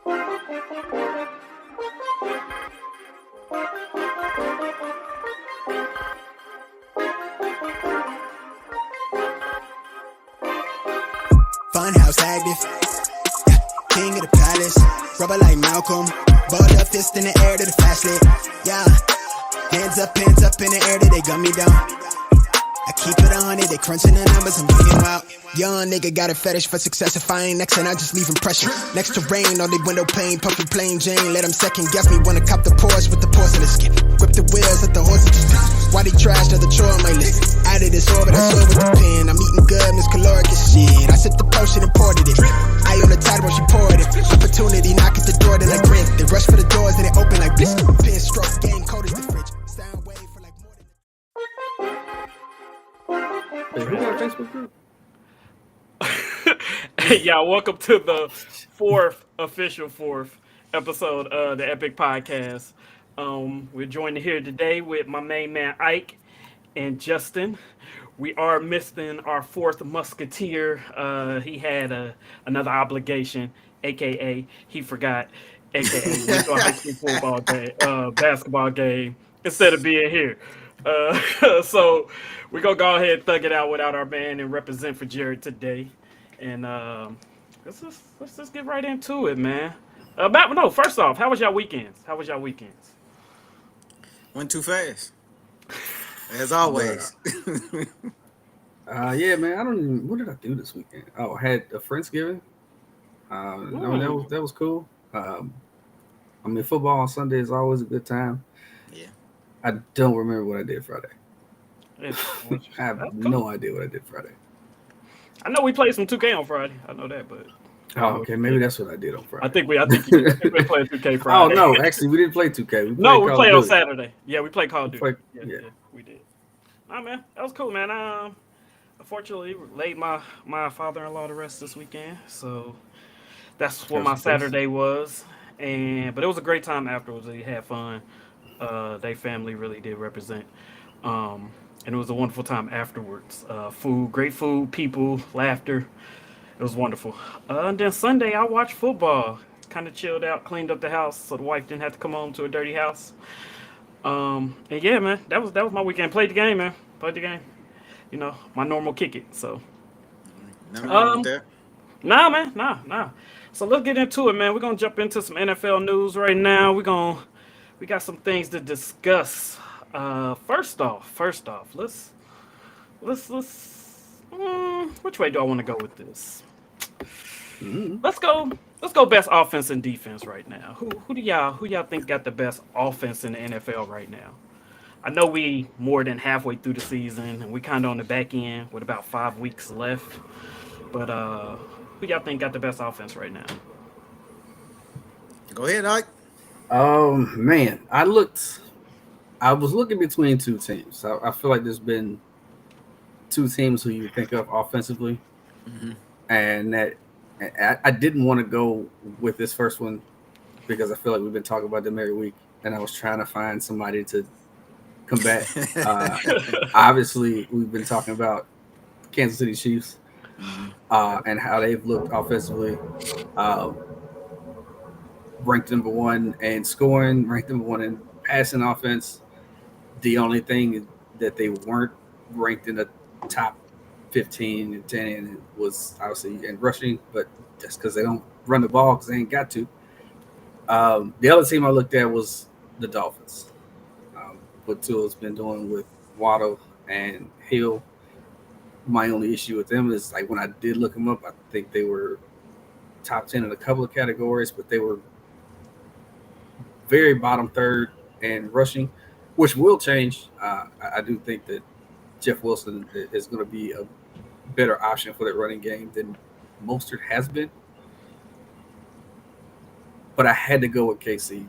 Funhouse active, king of the palace, rubber like Malcolm, balled up fist in the air to the fast lit, yeah, hands up in the air that they gun me down. I keep it 100, they crunching the numbers, I'm getting wild. Young nigga got a fetish for success. If I ain't next, and I just leave impression. Next to rain on the window pane, puffy plain Jane. Let them second guess me, wanna cop the Porsche with the porcelain skin. Grip the wheels, let the horses just piss. Why they trash, another chore on my list. Out of this orbit, I soar with the pen. I'm eating good, Miss Caloric as shit. I sipped the potion and poured it in. I on the tide when she poured it. Opportunity knock at the door, then I grin. They rush for the doors, then they open like bliss. Pin stroke, game cold as the fridge. Sound wave for like more than... Hey, we got a Facebook group. Hey, y'all, welcome to the fourth episode of the E.P.I.C podcast. We're joined here today with my main man Ike and Justin. We are missing our fourth musketeer. He had another obligation, aka he forgot, aka went to a high school football game, basketball game instead of being here. So we're gonna go ahead and thug it out without our man and represent for Jared today. And let's just get right into it, man. First off, how was y'all weekends? Went too fast, as always. Yeah, man. I don't even. What did I do this weekend? Oh, I had a Friendsgiving. I mean, that was cool. I mean, football on Sunday is always a good time. Yeah. I don't remember what I did Friday. Yeah, I have no idea what I did Friday. I know we played some 2K on Friday. I know that, but Oh, okay. Maybe that's what I did on Friday. I think we played 2K Friday. Oh no, actually, we didn't play 2K. We played on Saturday. Yeah, we played Call of Duty. Yeah, we did. Nah, man, that was cool, man. Unfortunately, laid my father-in-law to rest this weekend, so that's what my Saturday was. But it was a great time afterwards. We had fun. They family really did represent. And it was a wonderful time afterwards. Great food, people, laughter. It was wonderful. And then Sunday, I watched football. Kind of chilled out, cleaned up the house so the wife didn't have to come home to a dirty house. And yeah, man, that was my weekend. Played the game, man. Played the game. You know, my normal kick it. So. Nothing wrong with that. Nah, man, nah. So let's get into it, man. We're gonna jump into some NFL news right now. We got some things to discuss. First off, let's which way do I want to go with this? Let's go best offense and defense right now. Who do y'all think got the best offense in the NFL right now? I know we more than halfway through the season and we kind of on the back end with about 5 weeks left. But who y'all think got the best offense right now? Go ahead, Ike. Man, I was looking between two teams. I feel like there's been two teams who you think of offensively, and that I didn't want to go with this first one because I feel like we've been talking about them every week, and I was trying to find somebody to combat. Obviously, we've been talking about Kansas City Chiefs and how they've looked offensively. Ranked number one in scoring, ranked number one in passing offense. The only thing is that they weren't ranked in the top 15 and 10 was obviously in rushing, but that's because they don't run the ball because they ain't got to. The other team I looked at was the Dolphins. What Tua's been doing with Waddle and Hill. My only issue with them is like when I did look them up, I think they were top 10 in a couple of categories, but they were very bottom third in rushing, which will change. I do think that Jeff Wilson is going to be a better option for that running game than Mostert has been. But I had to go with KC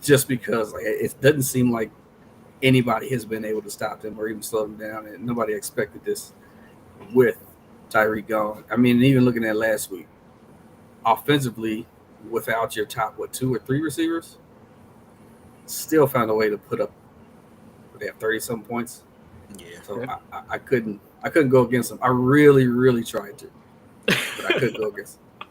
just because it doesn't seem like anybody has been able to stop them or even slow them down, and nobody expected this with Tyreek gone. I mean, even looking at last week, offensively, without your top, 2 or 3 receivers, still found a way to put up, they have 30-some points. Yeah. So I couldn't go against them. I really, really tried to, but I couldn't go against them.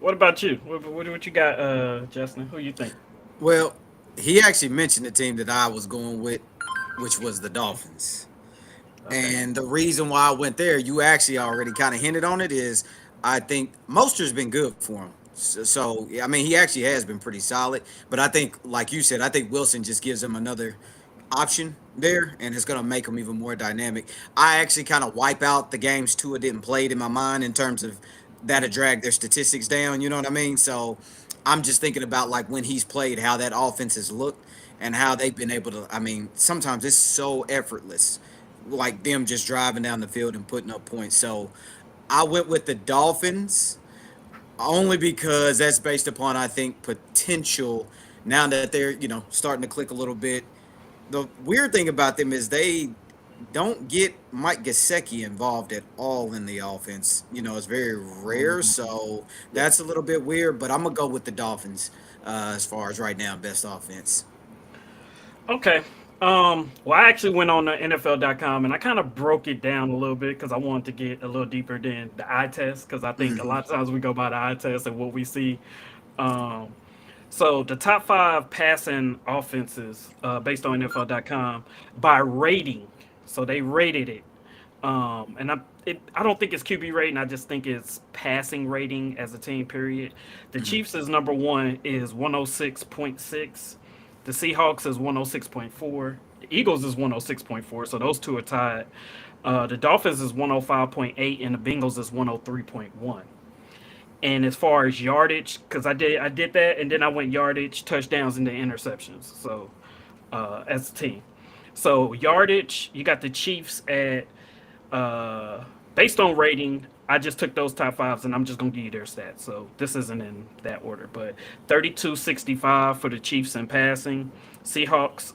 What about you? What you got, Justin? Who you think? Well, he actually mentioned the team that I was going with, which was the Dolphins. Okay. And the reason why I went there, you actually already kind of hinted on it, is I think Moster's been good for him. So, yeah, I mean, he actually has been pretty solid. But I think, like you said, I think Wilson just gives him another option there, and it's going to make him even more dynamic. I actually kind of wipe out the games Tua didn't play it in my mind in terms of that'll drag their statistics down. You know what I mean? So I'm just thinking about like when he's played, how that offense has looked and how they've been able to. I mean, sometimes it's so effortless, like them just driving down the field and putting up points. So I went with the Dolphins only because that's based upon I think potential. Now that they're starting to click a little bit, the weird thing about them is they don't get Mike Gesicki involved at all in the offense. It's very rare, Mhm. so Yeah. that's a little bit weird. But I'm gonna go with the Dolphins as far as right now, best offense. Okay. Well, I actually went on the NFL.com and I kind of broke it down a little bit because I wanted to get a little deeper than the eye test because I think a Hmm. lot of times we go by the eye test and what we see. Um, so the top five passing offenses based on NFL.com by rating. So they rated it. I don't think it's QB rating. I just think it's passing rating as a team. Period. The Hmm. Chiefs is number one is 106.6. The Seahawks is 106.4. The Eagles is 106.4. So those two are tied. The Dolphins is 105.8 and the Bengals is 103.1. And as far as yardage, because I did that, and then I went yardage, touchdowns, and the interceptions. So as a team, so yardage, you got the Chiefs at based on rating. I just took those top fives, and I'm just gonna give you their stats. So this isn't in that order, but 32.65 for the Chiefs in passing. Seahawks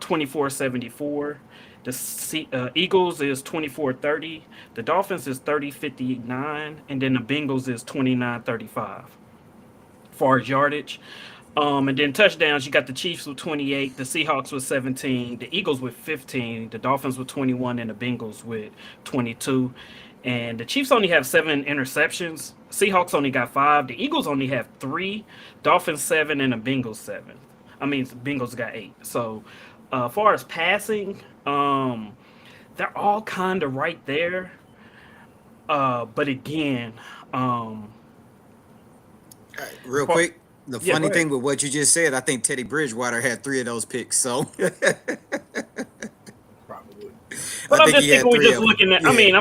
24.74. The Eagles is 24.30. The Dolphins is 30.59, and then the Bengals is 29.35 far as yardage. And then touchdowns, you got the Chiefs with 28, the Seahawks with 17, the Eagles with 15, the Dolphins with 21, and the Bengals with 22. And the Chiefs only have seven interceptions. Seahawks only got five. The Eagles only have three, Dolphins seven, and the Bengals seven. I mean, Bengals got eight. So, far as passing, they're all kind of right there. But again, um, Real for, quick, the yeah, go funny ahead. thing with what you just said, I think Teddy Bridgewater had three of those picks, so Probably. I But I'm think just he thinking had we're three just of them. looking at. I Yeah. mean,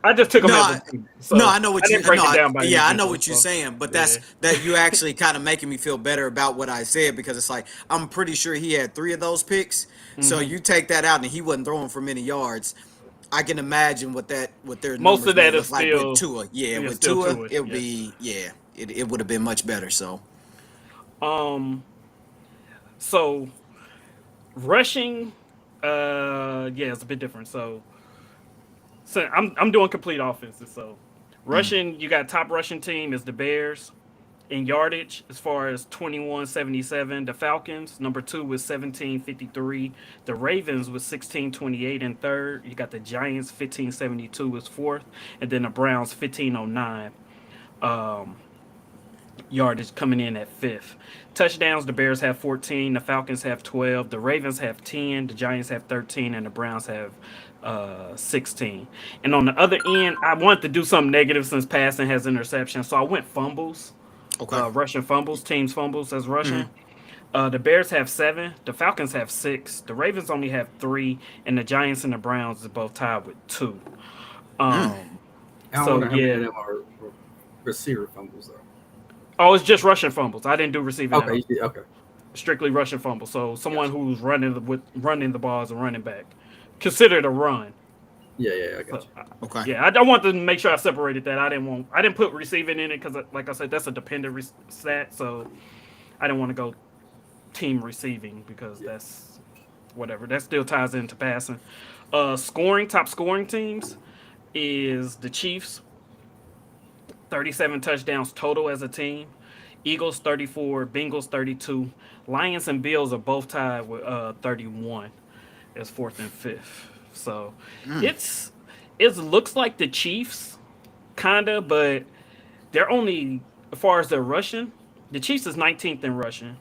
I just took them No, as a I, team, no, so I know I what you. didn't break No, it down by yeah, I know individual. what you're So saying, but yeah. that you actually kind of making me feel better about what I said because it's like I'm pretty sure he had three of those picks. So Hmm. you take that out, and he wasn't throwing for many yards. I can imagine what their Most numbers of may that is look like with still, Tua. Yeah, yeah, with still Tua, to it. it would Yes. be it would have been much better. So Um. So rushing, yeah, it's a bit different. So I'm doing complete offenses. So mm, rushing, you got top rushing team is the Bears. In yardage, as far as 21.77, the Falcons. Number two was 17.53. The Ravens was 16.28 in third. You got the Giants 15.72 was fourth, and then the Browns 15.09. Um, Yardage coming in at fifth. Touchdowns, the Bears have 14, the Falcons have 12, the Ravens have 10, the Giants have 13, and the Browns have 16. And on the other end, I wanted to do something negative since passing has interception, so I went fumbles, okay. rushing fumbles, teams fumbles as rushing. Hmm. The Bears have seven, the Falcons have six, the Ravens only have three, and the Giants and the Browns are both tied with two. Mm. Um, I so wonder how many of yeah. them are receiver fumbles though. Oh, it's just rushing fumbles. I didn't do receiving at Okay, all. okay, Strictly rushing fumble. So someone gotcha. who's running the ball as a running back, considered a run. Yeah, yeah, I So got you. Okay. yeah, I want to make sure I separated that. I didn't put receiving in it because like I said, that's a dependent stat. So I didn't want to go team receiving because Yeah. that's whatever. That still ties into passing. Scoring top scoring teams is the Chiefs, 37 touchdowns total as a team. Eagles 34, Bengals 32. Lions and Bills are both tied with 31 as fourth and fifth. So Mm. it's it looks like the Chiefs kinda, but they're only as far as their rushing, the Chiefs is 19th in rushing.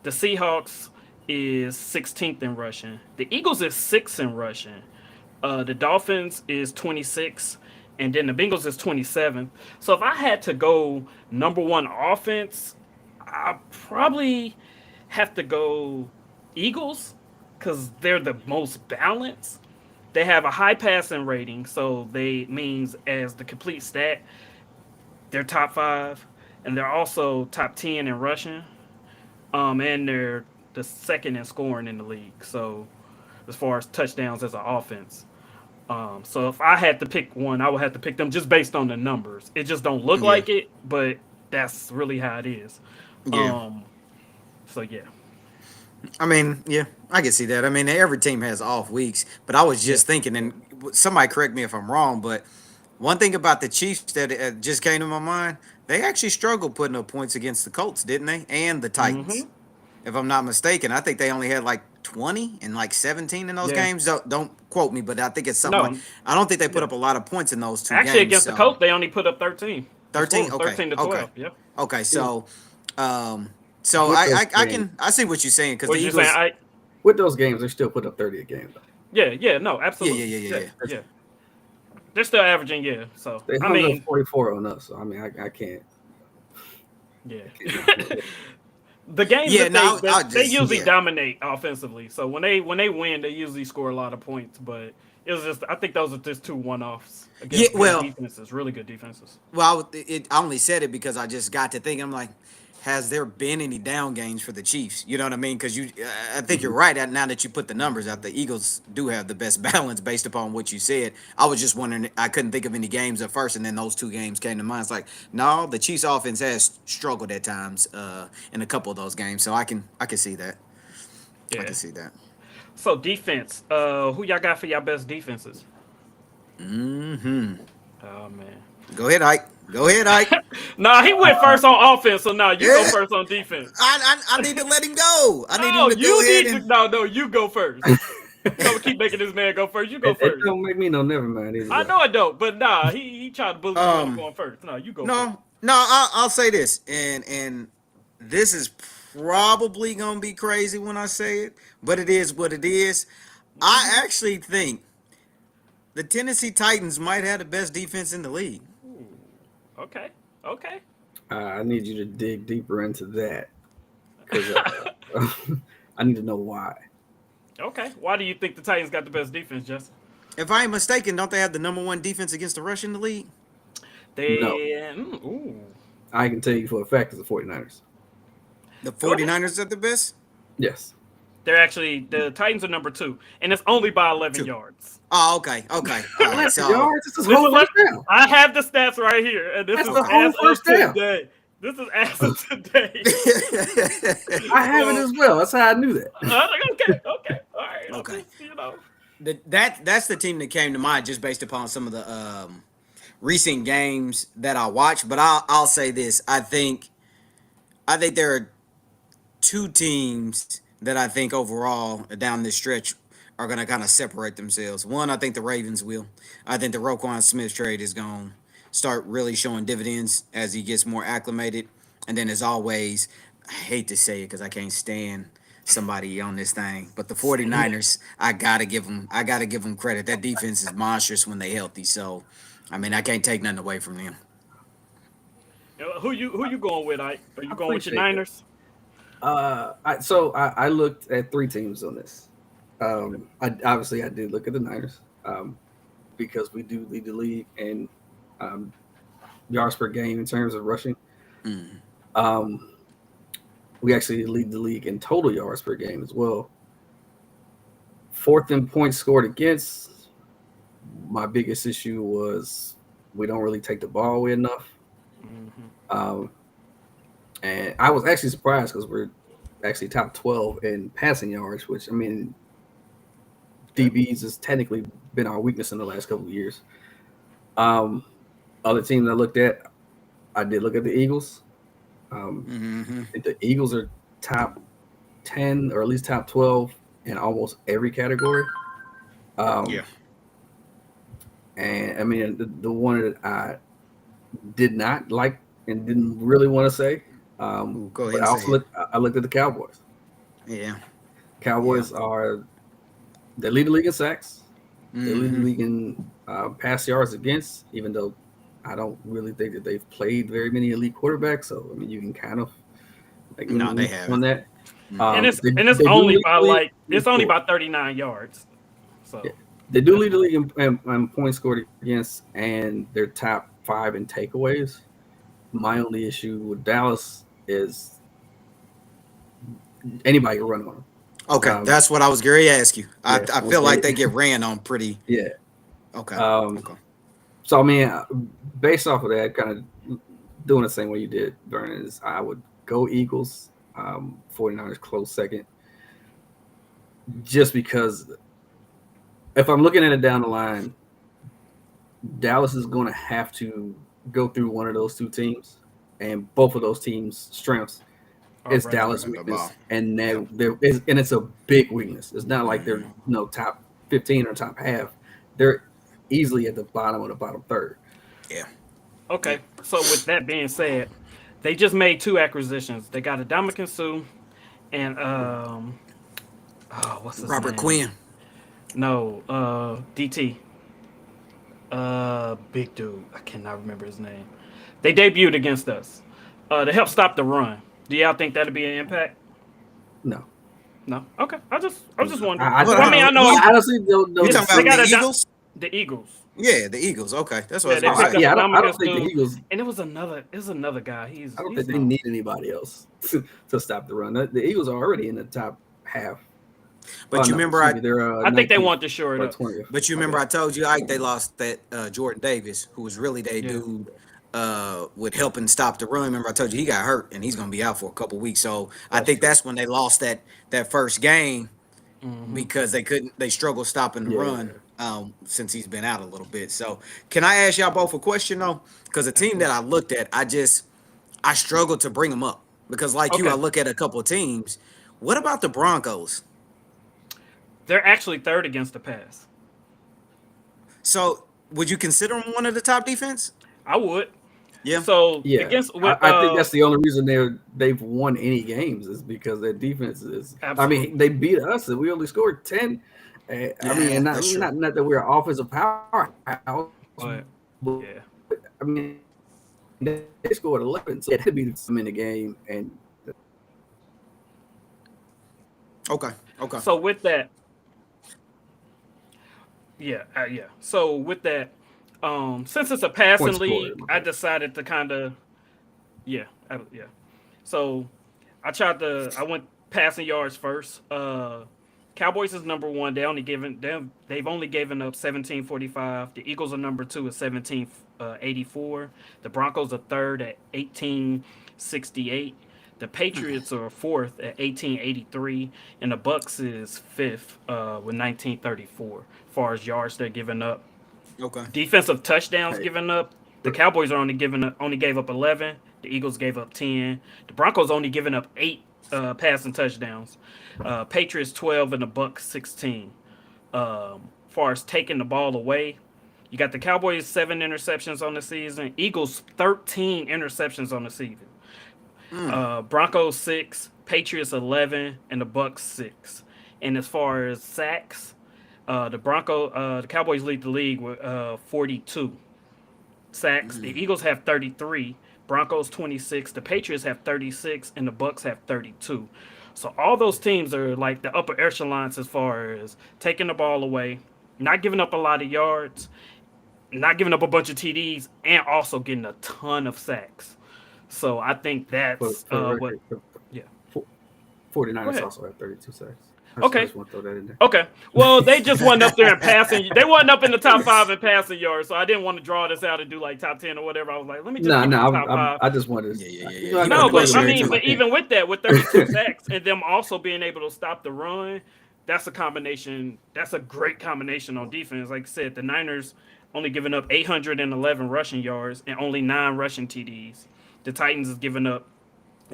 The Seahawks is 16th in rushing. The Eagles is 6th in rushing. The Dolphins is 26, and then the Bengals is 27. So if I had to go number one offense, I probably have to go Eagles because they're the most balanced. They have a high passing rating, so they means as the complete stat, they're top five, and they're also top 10 in rushing. And they're the second in scoring in the league. So as far as touchdowns as an offense. So if I had to pick one, I would have to pick them just based on the numbers. It just don't look Yeah, like it, but that's really how it is. yeah. Um, so yeah, I mean, yeah, I can see that. I mean, every team has off weeks, but I was yeah. just thinking, and somebody correct me if I'm wrong, but one thing about the Chiefs that just came to my mind, they actually struggled putting up points against the Colts, didn't they? And the Mm-hmm. Titans, if I'm not mistaken. I think they only had like 20 and like 17 in those Yeah. games. Don't quote me, but I think it's something like No. I don't think they put Yeah. up a lot of points in those two Actually, games. against the So Colts, they only put up 13. The score 13, was okay, 13 to okay, 12. Yeah. okay. Yeah. Um, so With those I games, can I see what you're saying because What the was you saying? Eagles, with those games, they still put up 30 a game though. Yeah, yeah, no, yeah, yeah, absolutely. yeah, yeah, Yeah, yeah. yeah. They're still averaging, yeah. So They I hung up mean, 44 on us. So I mean, I can't. yeah. I can't give them that. The games Yeah, that they no, I that they just usually yeah. dominate offensively. So when they win, they usually score a lot of points. But it was just I think those are just two one offs Yeah, against good well, defenses, really good defenses. I only said it because I just got to thinking. I'm like, has there been any down games for the Chiefs? You know what I mean? Because I think you're Mhm. right. Now that you put the numbers out, the Eagles do have the best balance based upon what you said. I was just wondering. I couldn't think of any games at first, and then those two games came to mind. It's like, no, the Chiefs' offense has struggled at times in a couple of those games. So I can see that. I Yeah. can see that. So defense, who y'all got for y'all best defenses? Hmm. Oh man. Go ahead, Ike. Go ahead, Ike. Nah, he went first on offense, so now you go Yeah. first on defense. I need to let him go. I need him No, to go you ahead need to. and. No, you go first. Don't keep making this man go first. You go It first. don't make me no never mind either I way. know I don't, but nah, he tried to bully you on Um. going first. No, you go first. No. I'll say this, and this is probably gonna be crazy when I say it, but it is what it is. I Mm-hmm. actually think the Tennessee Titans might have the best defense in the league. Ooh, okay, okay. I need you to dig deeper into that because I need to know why. Okay. Why do you think the Titans got the best defense, Justin? If I ain't mistaken, don't they have the number one defense against the rush in the league? No, Ooh. I can tell you for a fact it's the 49ers. The Go ahead. 49ers are the best? Yes. They're actually the Titans are number two, and it's only by 11 Two. yards. Oh, okay. Okay. All right. 11 So yards. It's his This whole is first down. I have the stats right here, and this That's is the okay. whole as of first down. today. This is as of today. I have it So as well. That's how I knew that. I was like, okay, okay, all right. I'm Okay. just, you know. That's the team that came to mind just based upon some of the recent games that I watched. But I'll say this: I think there are two teams that I think overall down this stretch are going to kind of separate themselves. One, I think the Ravens will. I think the Roquan Smith trade is going to start really showing dividends as he gets more acclimated. And then, as always, I hate to say it because I can't stand somebody on this thing, but the Same here. 49ers, I gotta give them credit. That defense is monstrous when they healthy. So, I mean, I can't take nothing away from them. Who you going with? Are I you going with your appreciate that. Niners? I looked at three teams on this. I did look at the Niners because we do lead the league in um, yards per game in terms of rushing. Mm. Um, we actually lead the league in total yards per game as well. Fourth in points scored against. My biggest issue was we don't really take the ball away enough. Mm-hmm. Um, and I was actually surprised because we're actually top 12 in passing yards, which I mean, DBs has technically been our weakness in the last couple of years. Um, Other teams I looked at, I did look at the Eagles. Hmm. I think the Eagles are top 10 or at least top 12 in almost every category. Yeah. Um, and I mean, the one that I did not like and didn't really want to say. Ooh, go ahead But and I say also it. I looked at the Cowboys. Yeah, yeah. Cowboys are they lead the league in sacks. They lead the Mm-hmm. league in pass yards against, even though I don't really think that they've played very many elite quarterbacks. So I mean, you can kind of make No, they lean on haven't. that. Mm-mm. And it's They do only lead by the league like in it's only score. about 39 yards. Yeah. So They do that's lead the not. league in points scored against, and they're top five in takeaways. My only issue with Dallas is anybody can run on them. Okay, Um, that's what I was going to ask you. yeah, I feel like they get ran on pretty. yeah. Okay, Um, okay. so I mean, based off of that, kind of doing the same way you did, Vernon, is I would go Eagles. 49ers close second, just because if I'm looking at it down the line, Dallas is going to have to go through one of those two teams, and both of those teams' strengths All is right. Dallas' Running the ball. weakness, and Yep. there is, and it's a big weakness. It's not like they're top 15 or top half. They're easily at the bottom of the bottom third. Yeah. Yeah. Okay. So with that being said, they just made two acquisitions. They got Adama Sue and what's his Robert name? Quinn. No, DT. Big dude. I cannot remember his name. They debuted against us. To help stop the run. Do y'all think that'd be an impact? No, No. Okay. I was just wondering. I, Well, I I, mean, I know I honestly You it's, talking don't they see. about the got Eagles? the Eagles. Yeah, the Eagles. Okay, that's what I Yeah, was they going to picked say. up Yeah, I don't Adama think the Sue, Eagles. and it was another guy. He's I don't think he's they no. need anybody else to stop the run. The Eagles are already in the top half. Oh But you no, remember, excuse me. They're I think they 19th want to shore it or up. 20th. but you My remember, bad. I told you, Ike, they lost that Jordan Davis, who was really their Yeah. dude with helping stop the run. Remember, I told you he got hurt and he's going to be out for a couple weeks. So I That's think true. that's when they lost that first game Hmm. because they struggled stopping the Yeah. run since he's been out a little bit. So can I ask y'all both a question though? Because the Of team that I course. looked at, I struggled to bring them up because like you, I Okay. look at a couple of teams. What about the Broncos? They're actually third against the pass. So would you consider them one of the top defense? I would. Yeah. So Yeah, against with I think that's the only reason they've won any games is because their defense is. I mean, absolutely. they beat us and we only scored 10. I mean, Yeah, and not that's true. not not that we're an offensive powerhouse, But but yeah. I mean they scored 11, so it had to be some in the game, and Okay. Okay. So with that, yeah. So with that, since it's a point passing scorer. league, My I bad. decided to kind of yeah. So I went passing yards first. Cowboys is number one. They've only given up 1745. The Eagles are number two at 1784. The Broncos are third at 1868. The Patriots are fourth at 1883, and the Bucks is fifth with 1934. As far as yards they're giving up, Okay. defensive touchdowns Hey, given up. The Cowboys are only gave up 11. The Eagles gave up 10. The Broncos only given up 8 passing touchdowns. Patriots 12 and the Bucks 16. Far as taking the ball away, you got the Cowboys 7 interceptions on the season. Eagles 13 interceptions on the season. Broncos 6, Patriots 11, and the Bucks 6. And as far as sacks, the Cowboys lead the league with 42 sacks. The Eagles have 33, Broncos 26, the Patriots have 36, and the Bucks have 32. So all those teams are like the upper echelons as far as taking the ball away, not giving up a lot of yards, not giving up a bunch of TDs, and also getting a ton of sacks. So I think that's for the what. record, the Yeah. 49ers Go ahead. also have 32 sacks. I Okay. just want to throw that in there. Okay. Well, they just wasn't up there in passing. They wasn't up in the top five in passing yards, so I didn't want to draw this out and do like top 10 or whatever. I was like, let me just No, keep no, it top five. I just wanted Yeah, yeah, yeah, you yeah. know I You got want No, to to put play but with I some mean, everything but I respect. can. even with that, with 32 sacks and them also being able to stop the run, that's a combination. That's a great combination on defense. Like I said, the Niners only giving up 811 rushing yards and only 9 rushing TDs. The Titans is giving up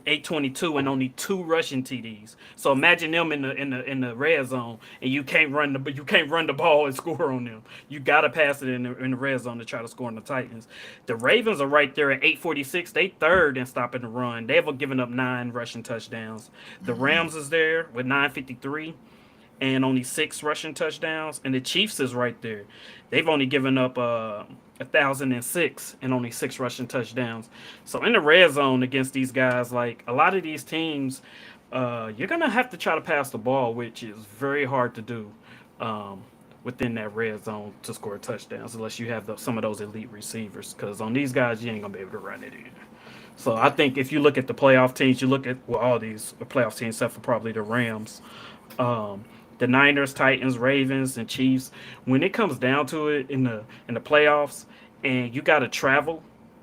822 and only 2 rushing TDs. So imagine them in the red zone, and you can't run the ball and score on them. You gotta pass it in the red zone to try to score on the Titans. The Ravens are right there at 846. They third in stopping the run. They have given up 9 rushing touchdowns. The Rams is there with 953 and only 6 rushing touchdowns. And the Chiefs is right there. They've only given up 1,006 and only 6 rushing touchdowns. So in the red zone against these guys, like a lot of these teams, you're gonna have to try to pass the ball, which is very hard to do. Within that red zone to score touchdowns, unless you have some of those elite receivers. Because on these guys, you ain't gonna be able to run it either. So I think if you look at the playoff teams, you look at all these playoff teams, except for probably the Rams, um, the Niners, Titans, Ravens, and Chiefs. When it comes down to it in the playoffs, and you got to travel,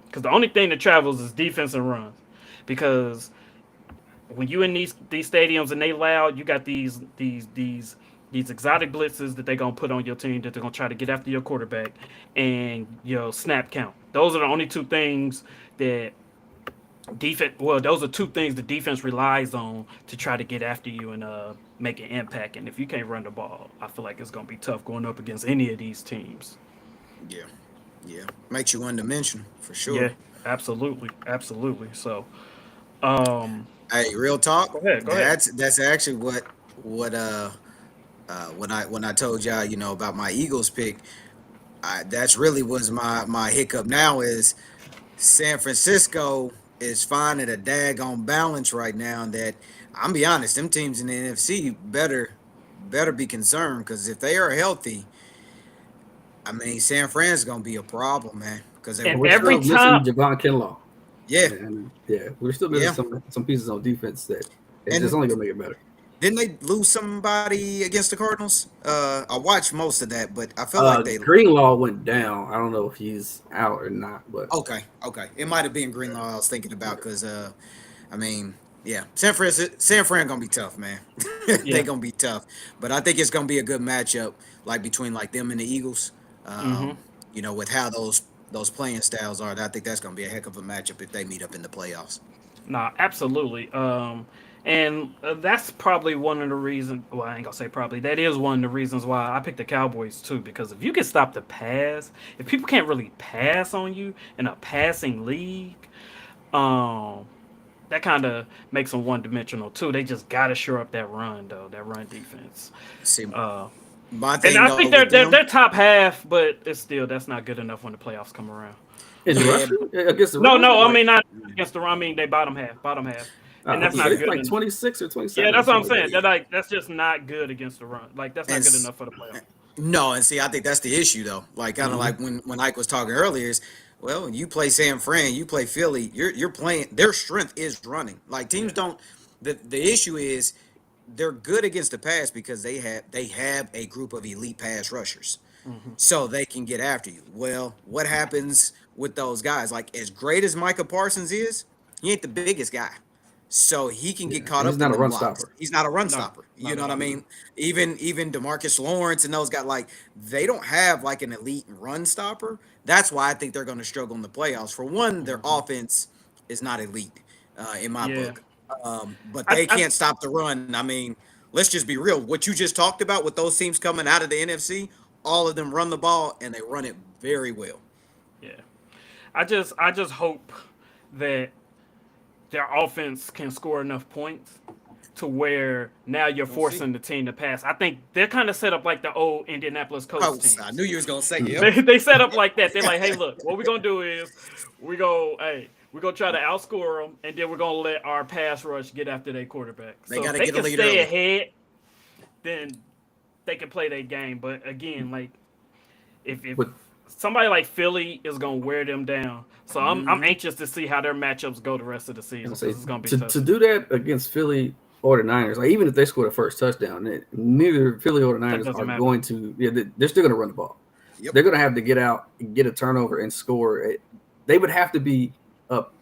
because the only thing that travels is defense and runs. Because when you in these stadiums and they loud, you got these exotic blitzes that they're gonna put on your team that they're gonna try to get after your quarterback and your snap count. Those are the only two things that defense. Well, those are two things the defense relies on to try to get after you and make an impact. And if you can't run the ball, I feel like it's gonna be tough going up against any of these teams. Yeah, yeah, makes you one dimensional for Yeah, sure. absolutely, absolutely. So, um, Hey, real talk. go ahead, go ahead. That's actually what when I told y'all, about my Eagles pick. That's really was my hiccup now is San Francisco is finding a daggone balance right now that I'm be honest, them teams in the NFC better be concerned because if they are healthy, I mean San Fran's gonna be a problem, man. Because they And We're every still missing time, Javon Kinlaw, yeah, and yeah, we're still missing yeah, some pieces on defense that it's just and only gonna make it better. didn't they lose somebody against the Cardinals? I watched most of that, but I felt like they Greenlaw went down. I don't know if he's out or not, but okay, okay. It might have been Greenlaw I was thinking about because I mean, yeah, San Fran gonna be tough, man. They yeah, gonna be tough, but I think it's gonna be a good matchup, like between like them and the Eagles. hmm With how those playing styles are, I think that's gonna be a heck of a matchup if they meet up in the playoffs. nah, absolutely. And that's probably one of the reasons. Well, I ain't gonna say probably. That is one of the reasons why I picked the Cowboys too. Because if you can stop the pass, if people can't really pass on you in a passing league, um, that kind of makes them one dimensional too. They just gotta shore up that run though, that run defense. See, Uh, my and thing I though think with them, they're top half, but it's still that's not good enough when the playoffs come around. in yeah, rushing against the No, Ravens, no, I like mean not against the run. I mean they bottom half, and that's so not it's good like enough. 26 or Yeah, 27 or that's what I'm something like saying. that. That like that's just not good against the run. Like that's and not good enough for the playoffs. no, and see, I think that's the issue though. Like kind of Hmm. like when Ike was talking earlier is, well, when you play San Fran, you play Philly, you're playing. Their strength is running. Like teams Yeah. don't. The issue is they're good against the pass because they have a group of elite pass rushers, hmm so they can get after you. Well, what happens with those guys? Like as great as Micah Parsons is, he ain't the biggest guy. So he can get Yeah, caught and he's up in not a them run blocks. stopper. He's not a run No, stopper. You not know at what I all. mean? Even Demarcus Lawrence and those guys, like they don't have like an elite run stopper. That's why I think they're going to struggle in the playoffs. For one, their hmm offense is not elite in my Yeah. book, but I, they I can't stop the run. I mean, let's just be real. What you just talked about with those teams coming out of the NFC, all of them run the ball and they run it very well. yeah. I just hope that their offense can score enough points to where now you're We'll see. forcing the team to pass. I think they're kind of set up like the old Indianapolis Colts Oh, I knew teams. you was gonna say, Mhm. "Yep." They set up like that. They're like, hey, look, what we're gonna do is we're gonna try to outscore them, and then we're gonna let our pass rush get after their quarterback. They So got if to they get a can lead stay early. ahead, then they can play their game. But again, like if But somebody like Philly is gonna wear them down, so I'm Hmm. anxious to see how their matchups go the rest of the I'm gonna season say because it's gonna be to tough. do that against Philly or the Niners, like even if they score the first touchdown, neither Philly or the That Niners doesn't are matter. going to. Yeah, they're still going to run the ball. Yep. They're going to have to get out and get a turnover and score. They would have to be up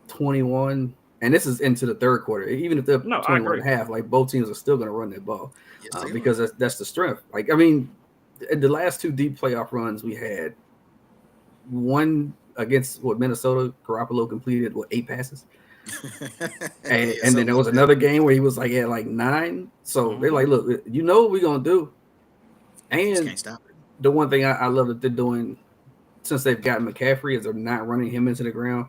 21, and this is into the third quarter. Even if they're No, up I 21 agree. and a half, like both teams are still going to run that ball Yes, they are. because that's the strength. Like I mean, the last two deep playoff runs we had, one against Minnesota, Garoppolo completed 8 passes. And, Yeah, and then something there like was that. another game where he was like at like 9. So they're like, Mhm. look, you know what we're gonna do. Just And can't stop it. the one thing I love that they're doing since they've gotten McCaffrey is they're not running him into the ground.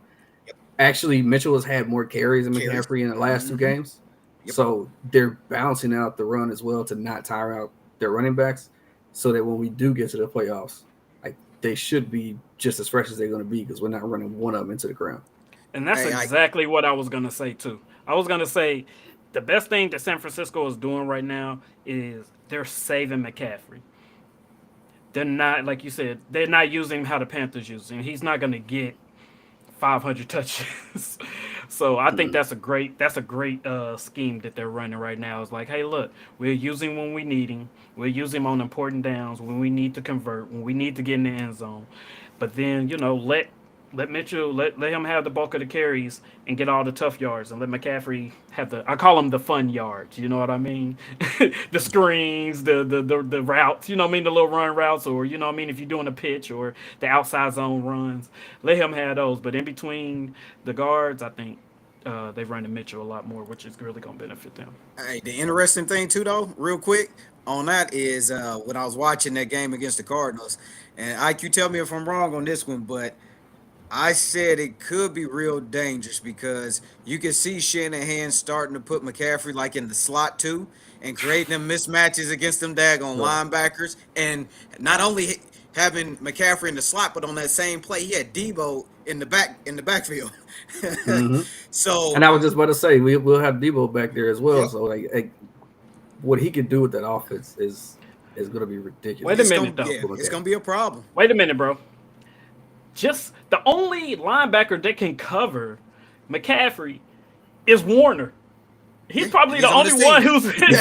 Actually, Mitchell has had more carries than Carries. McCaffrey in the last 2 Mm-hmm. games. Yep. So they're balancing out the run as well to not tire out their running backs so that when we do get to the playoffs, like they should be just as fresh as they're going to be because we're not running one of them into the ground. And that's Hey, exactly what I was gonna say too. I was gonna say the best thing that San Francisco is doing right now is they're saving McCaffrey. They're not, like you said, they're not using him how the Panthers use him. He's not gonna get 500 touches. So I think Mm. that's a great scheme that they're running right now. It's like, hey, look, we're using when we need him. We're using him on important downs when we need to convert, when we need to get in the end zone. But then let Mitchell let him have the bulk of the carries and get all the tough yards, and let McCaffrey have I call them the fun yards. You know what I mean? The screens, the routes. You know what I mean? The little run routes, or you know what I mean? If you're doing a pitch or the outside zone runs, let him have those. But in between the guards, I think they've run to Mitchell a lot more, which is really gonna benefit them. hey, the interesting thing too, though, real quick on that is when I was watching that game against the Cardinals, and IQ, tell me if I'm wrong on this one, but I said it could be real dangerous because you can see Shanahan starting to put McCaffrey like in the slot too, and creating them mismatches against them daggone Right. linebackers, and not only having McCaffrey in the slot, but on that same play he had Debo in the backfield. Mm-hmm. And So, I was just about to say we'll have Debo back there as well. yep, So like what he can do with that offense is going to be Wait a ridiculous. minute though. yeah, For it's gonna McCaffrey. be a problem. Wait a minute, bro. Just the only linebacker that can cover McCaffrey is Warner. He's Yeah, and probably the he's on only this one team. who's He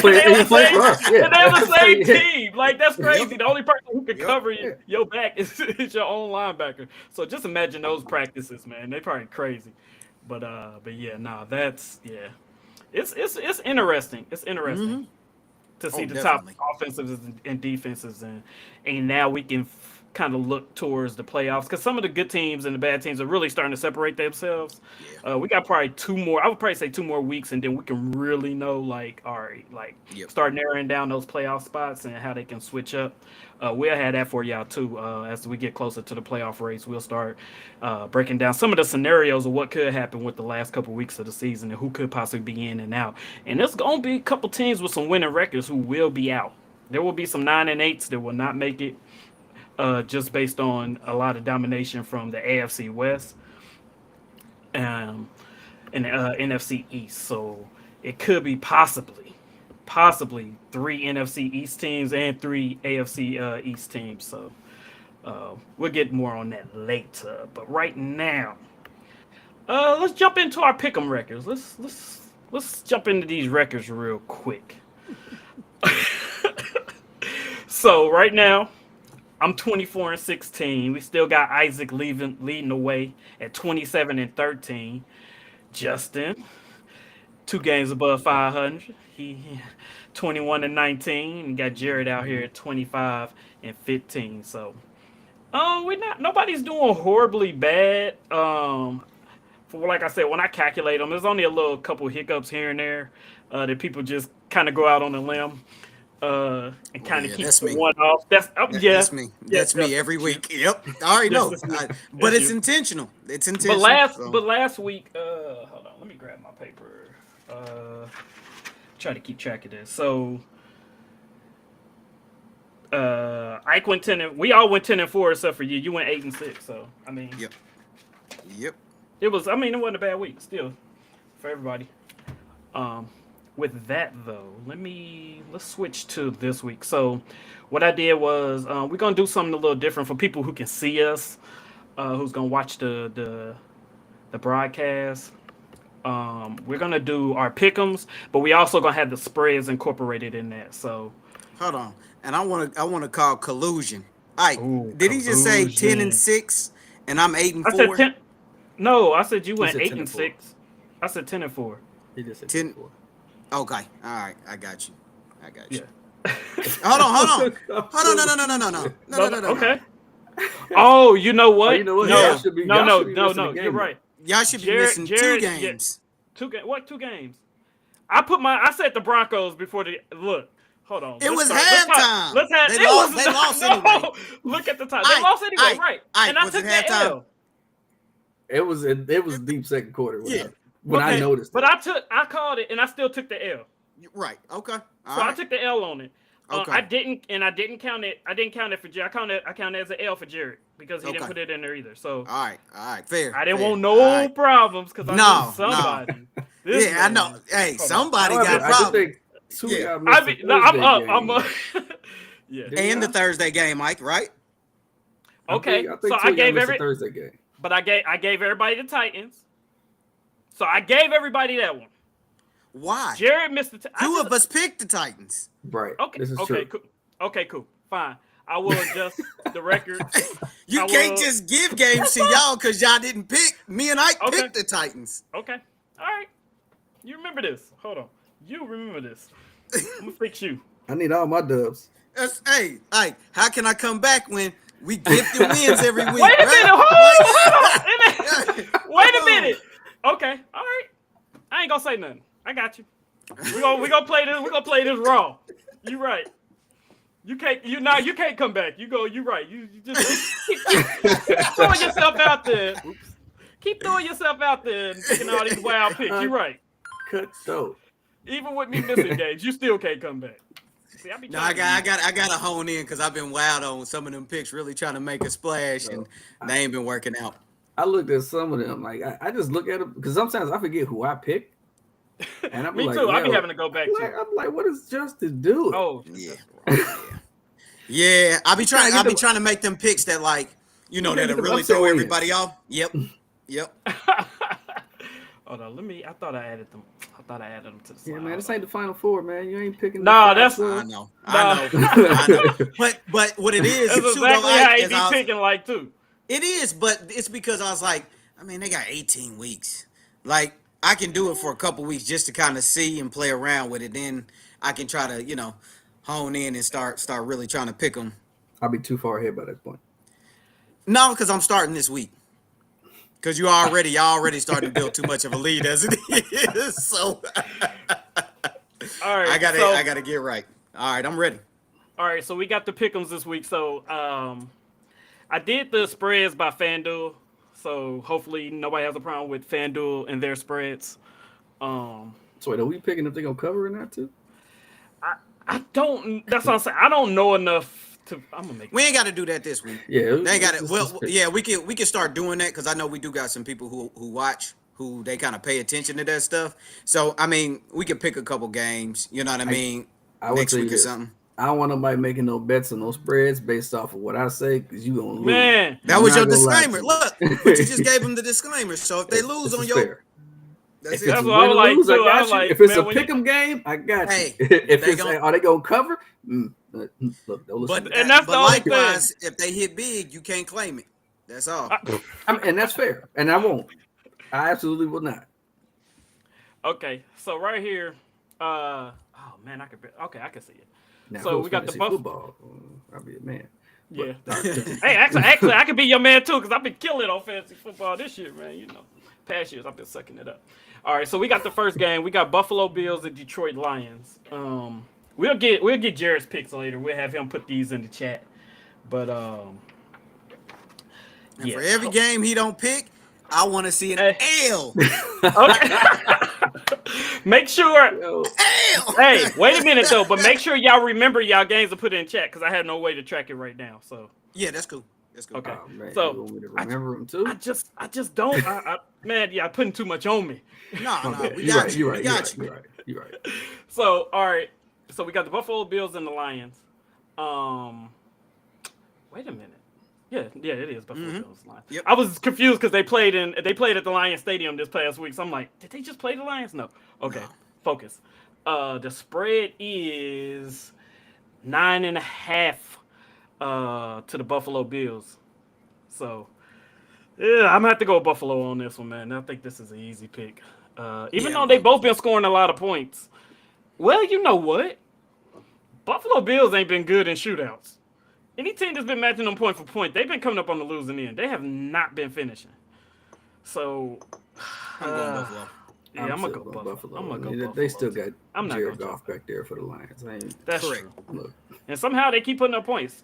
plays for us. and Yeah. they're the So, same yeah. team. Like that's Yep, crazy. The only person who can yep. cover Yeah. your back is your own linebacker. So just imagine those practices, man. They probably crazy. But yeah, nah, that's yeah. It's interesting. It's interesting Hmm. to Oh, see the top definitely. offensives and defenses, and now we can kind of look towards the playoffs because some of the good teams and the bad teams are really starting to separate themselves. Yeah. We got probably two more. I would probably say 2 more weeks, and then we can really know, like, all right, like Yep. start narrowing down those playoff spots and how they can switch up. We'll have that for y'all too. As we get closer to the playoff race, we'll start breaking down some of the scenarios of what could happen with the last couple weeks of the season and who could possibly be in and out. And there's gonna be a couple teams with some winning records who will be out. There will be some 9-8s that will not make it, just based on a lot of domination from the AFC West, um, and NFC East. So it could be possibly 3 NFC East teams and 3 AFC East teams. So we'll get more on that later. But right now, let's jump into our pick'em records. Let's jump into these records real quick. So right now, I'm 24-16. We still got Isaac leading the way at 27-13. Justin, 2 games above 500. He 21-19. And got Jared out here at 25-15. So, we're not. Nobody's doing horribly bad. For like I said, when I calculate them, there's only a little couple hiccups here and there that people just kind of go out on a limb and Well, kind of yeah, keep that's the me. one off. That's yeah, That's me. yeah, That's me Justin, every it's you. week. Yep. I already Yes, know. it's you. But It's it's you. intentional. It's But intentional. last, So but last week, hold on, let me grab my paper. Try to keep track of this. So, Ike went 10, and we all went 10-4 except for you. You went 8-6. So, I mean, yep. Yep. it was. I mean, it wasn't a bad week still for everybody. Um, with that though, let's switch to this week. So, what I did was we're gonna do something a little different for people who can see us, who's gonna watch the broadcast. We're gonna do our pick'ems, but we also gonna have the spreads incorporated in that. So, Hold on. And I wanna call collusion. Ike, ooh, did he just say 10 and collusion. 6 and I'm 8 and I said 4? 10. No, I said you He went said eight 10 and and 4. six. I said 10-4. He just said 10. 10-4. Okay. All right. I got you. I got Yeah. you. Hold on. Hold on. Hold on. No. No. No. No. No. No. No, No. no, No. No. No. okay. Oh, you know Oh, what? you know what? Yeah. No, Y'all should be no, y'all no, should be no, missing the no. You're game then. right. Y'all should be Jared, missing two Jared, yeah, games. What 2 games? I said the Broncos before the look. Hold on. It was Let's talk. halftime. Let's have. They It lost. was They lost no. anyway. Look at the time. They Ike, lost anyway, Ike, right? Ike, And I was took it the halftime? L. It was deep second quarter Yeah. when I Okay, noticed but it. I called it, and I still took the L. Right. Okay. All So I right. took the L on it. Okay. I didn't count it. I didn't count it for Jared. I counted it as an L for Jared because he didn't Okay. put it in there either. So All right. All right. Fair. I didn't fair. want All no right. problems because I No, knew somebody. no. This Yeah, I know. man. Hey, Come on. somebody However, got I do problems. think two Yeah. y'all missed I mean, the no, Thursday I'm game. yeah. Did And the y'all? Thursday game, Mike, right? Okay, I so think two I of y'all gave missed the Thursday game. but I gave everybody the Titans. So I gave everybody that one. Why? Jared missed the. Two of us picked the Titans. Right. Okay. This is Okay. true. Cool. Okay. Cool. Fine. I will adjust the records. You I can't will- just give games to y'all because y'all didn't pick. Me and Ike Okay. picked the Titans. Okay. All right. You remember this? Hold on. You remember this? I'm gonna fix you. I need all my dubs. Hey, Ike, how can I come back when we gifted wins every week? Wait a right? minute. Hold on. Wait a Come on. minute. Okay. All right. I ain't gonna say nothing. I got you. We gonna play this. We gonna play this raw. You right. You can't come back. You right. You just keep throwing yourself out there. Oops. Keep throwing yourself out there and picking all these wild picks. You right. Cut dope. Even with me missing games, you still can't come back. See, I be No, I trying got to hone in because I've been wild on some of them picks, really trying to make a splash, and they ain't been working out. I looked at some of them. Like I just look at them because sometimes I forget who I picked. And I'm Me like, too. I be yo, having to go back too. I'm like, what is Justin doing? Oh, Yeah. Yeah, I be trying to make them picks that like, You that gotta get them really upset throw wins. everybody off. Yep. hold on. I thought I added them. I thought I added them to the slide. Yeah, man, this ain't the Final Four, man. You ain't picking. Nah, the that's- five, I know. No. I know. But what it is, That's too, exactly though, how Ike, he is be I was- picking like too. It is, but it's because I was like, I mean, they got 18 weeks. Like, I can do it for a couple weeks just to kind of see and play around with it. Then I can try to, hone in and start really trying to pick them. I'll be too far ahead by that point. No, because I'm starting this week. Because y'all already starting to build too much of a lead as it is. So All right. I gotta get right. All right, I'm ready. All right, so we got the pick'ems this week. So I did the spreads by FanDuel. So hopefully nobody has a problem with FanDuel and their spreads. So wait, are we picking if they're gonna cover or not too? I don't. That's what I'm saying. I don't know enough to. I'm gonna make. We ain't got to do that this week. Yeah, They ain't got it. let's Well, just pick. yeah, we can start doing that because I know we do got some people who watch, who they kind of pay attention to that stuff. So I mean, we could pick a couple games. You know what I mean? I would Next tell you week or this. something. I don't want nobody making no bets on no spreads based off of what I say because you gonna lose. Man, That I'm was not your gonna lie to disclaimer. you. Look, but you just gave them the disclaimer. So if they lose This on is your, fair. that's If it. That's it's what I win or was like, lose, I too. I got was you. like, If it's man, a when you- pick'em game, I got Hey, you. If they it's gon- are they gonna cover? Look, don't listen But to me. And that's the only likewise, if they hit big, you can't claim it. That's all. And that's fair, and I won't. I absolutely will not. okay, so right here, oh man, I can see it. Now, So if we it got was the fantasy buff. football. I'll be a man. Yeah. Hey, actually, I could be your man too because I've been killing on fantasy football this year, man. You know, past years I've been sucking it up. All right, so we got the first game. We got Buffalo Bills and Detroit Lions. We'll get Jared's picks later. We'll have him put these in the chat. But And yeah. for every game he don't pick, I want to see an Hey. L. Okay. Make sure. Yo, L. Hey, wait a minute though. But make sure y'all remember y'all games to put in chat because I have no way to track it right now. So Yeah, that's cool. That's cool. Okay. oh, man, So, you want me to remember them too? I just don't. Man, y'all putting too much on me. No, Okay, we you're got right. you. You're We right. got you. You're right. You're right. So, all right. So we got the Buffalo Bills and the Lions. Wait a minute. Yeah, it is Buffalo Bills Lions. Yep. I was confused because they played at the Lions Stadium this past week. So I'm like, did they just play the Lions? No. Okay, focus. The spread is 9.5 to the Buffalo Bills. So yeah, I'm gonna have to go Buffalo on this one, man. I think this is an easy pick. Even Yeah, though they both been scoring a lot of points. Well, you know what? Buffalo Bills ain't been good in shootouts. Any team that's been matching them point for point, they've been coming up on the losing end. They have not been finishing. So, I'm going Buffalo. Yeah, I'm I'm gonna still go going Buffalo. I'm Buffalo. I gonna go mean, they Buffalo still too. got I'm not gonna Jared jump Goff back. back there for the Lions. I ain't That's Correct. true. look And somehow they keep putting up points.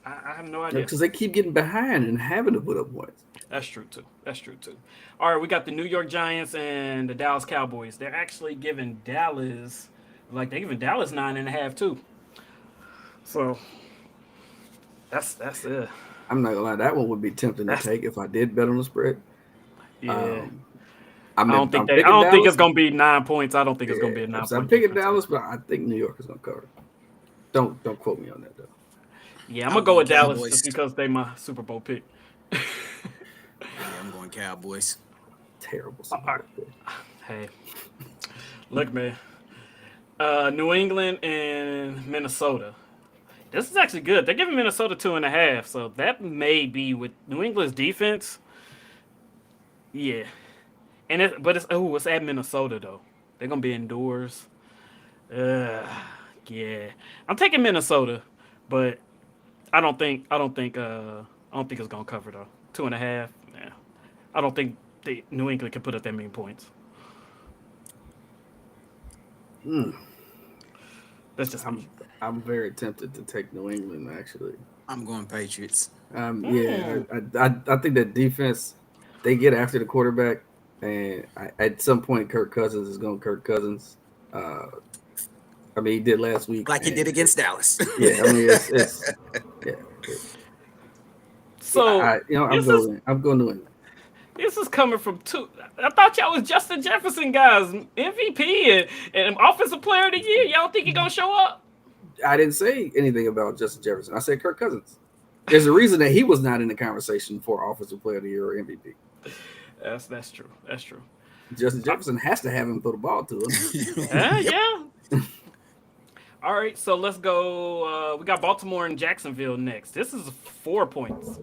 I have no idea. because they keep getting behind and having to put up points. That's true too. That's true too. All right, we got the New York Giants and the Dallas Cowboys. They're actually giving Dallas, like they're giving Dallas 9.5 too. So that's I'm not gonna lie, that one would be tempting to that's take if I did bet on the spread. yeah. Um, I don't think I'm they. I picking don't think Dallas. it's gonna be 9 points. I don't think it's gonna be a Yeah, nine so I'm point picking difference. Dallas, but I think New York is gonna cover. Don't quote me on that though. Yeah, I'm gonna I'm go going with Dallas just Cowboys. because they my Super Bowl pick. Yeah, I'm going Cowboys. Terrible All Super right. Bowl pick. Hey, look, man. New England and Minnesota. This is actually good. They're giving Minnesota 2.5, so that may be with New England's defense. Yeah, but it's at Minnesota though. They're gonna be indoors. Yeah, I'm taking Minnesota, but I don't think it's gonna cover though. 2.5. Yeah, I don't think New England can put up that many points. Mm, That's just me. I'm very tempted to take New England actually. I'm going Patriots. Yeah, Mm. I think that defense they get after the quarterback, and at some point Kirk Cousins is going Kirk Cousins. Uh, I mean he did last week, Like he did and against Dallas. yeah, I mean it's yeah. So I'm this is going New England. this is coming from two. I thought y'all was Justin Jefferson guys, MVP and Offensive Player of the Year. Y'all don't think he gonna show up? I didn't say anything about Justin Jefferson. I said Kirk Cousins. There's a reason that he was not in the conversation for Offensive Player of the Year or MVP. That's true. That's true. Justin Jefferson has to have him throw the ball to him. Yep. Yeah. All right, so let's go. We got Baltimore and Jacksonville next. This is 4 points.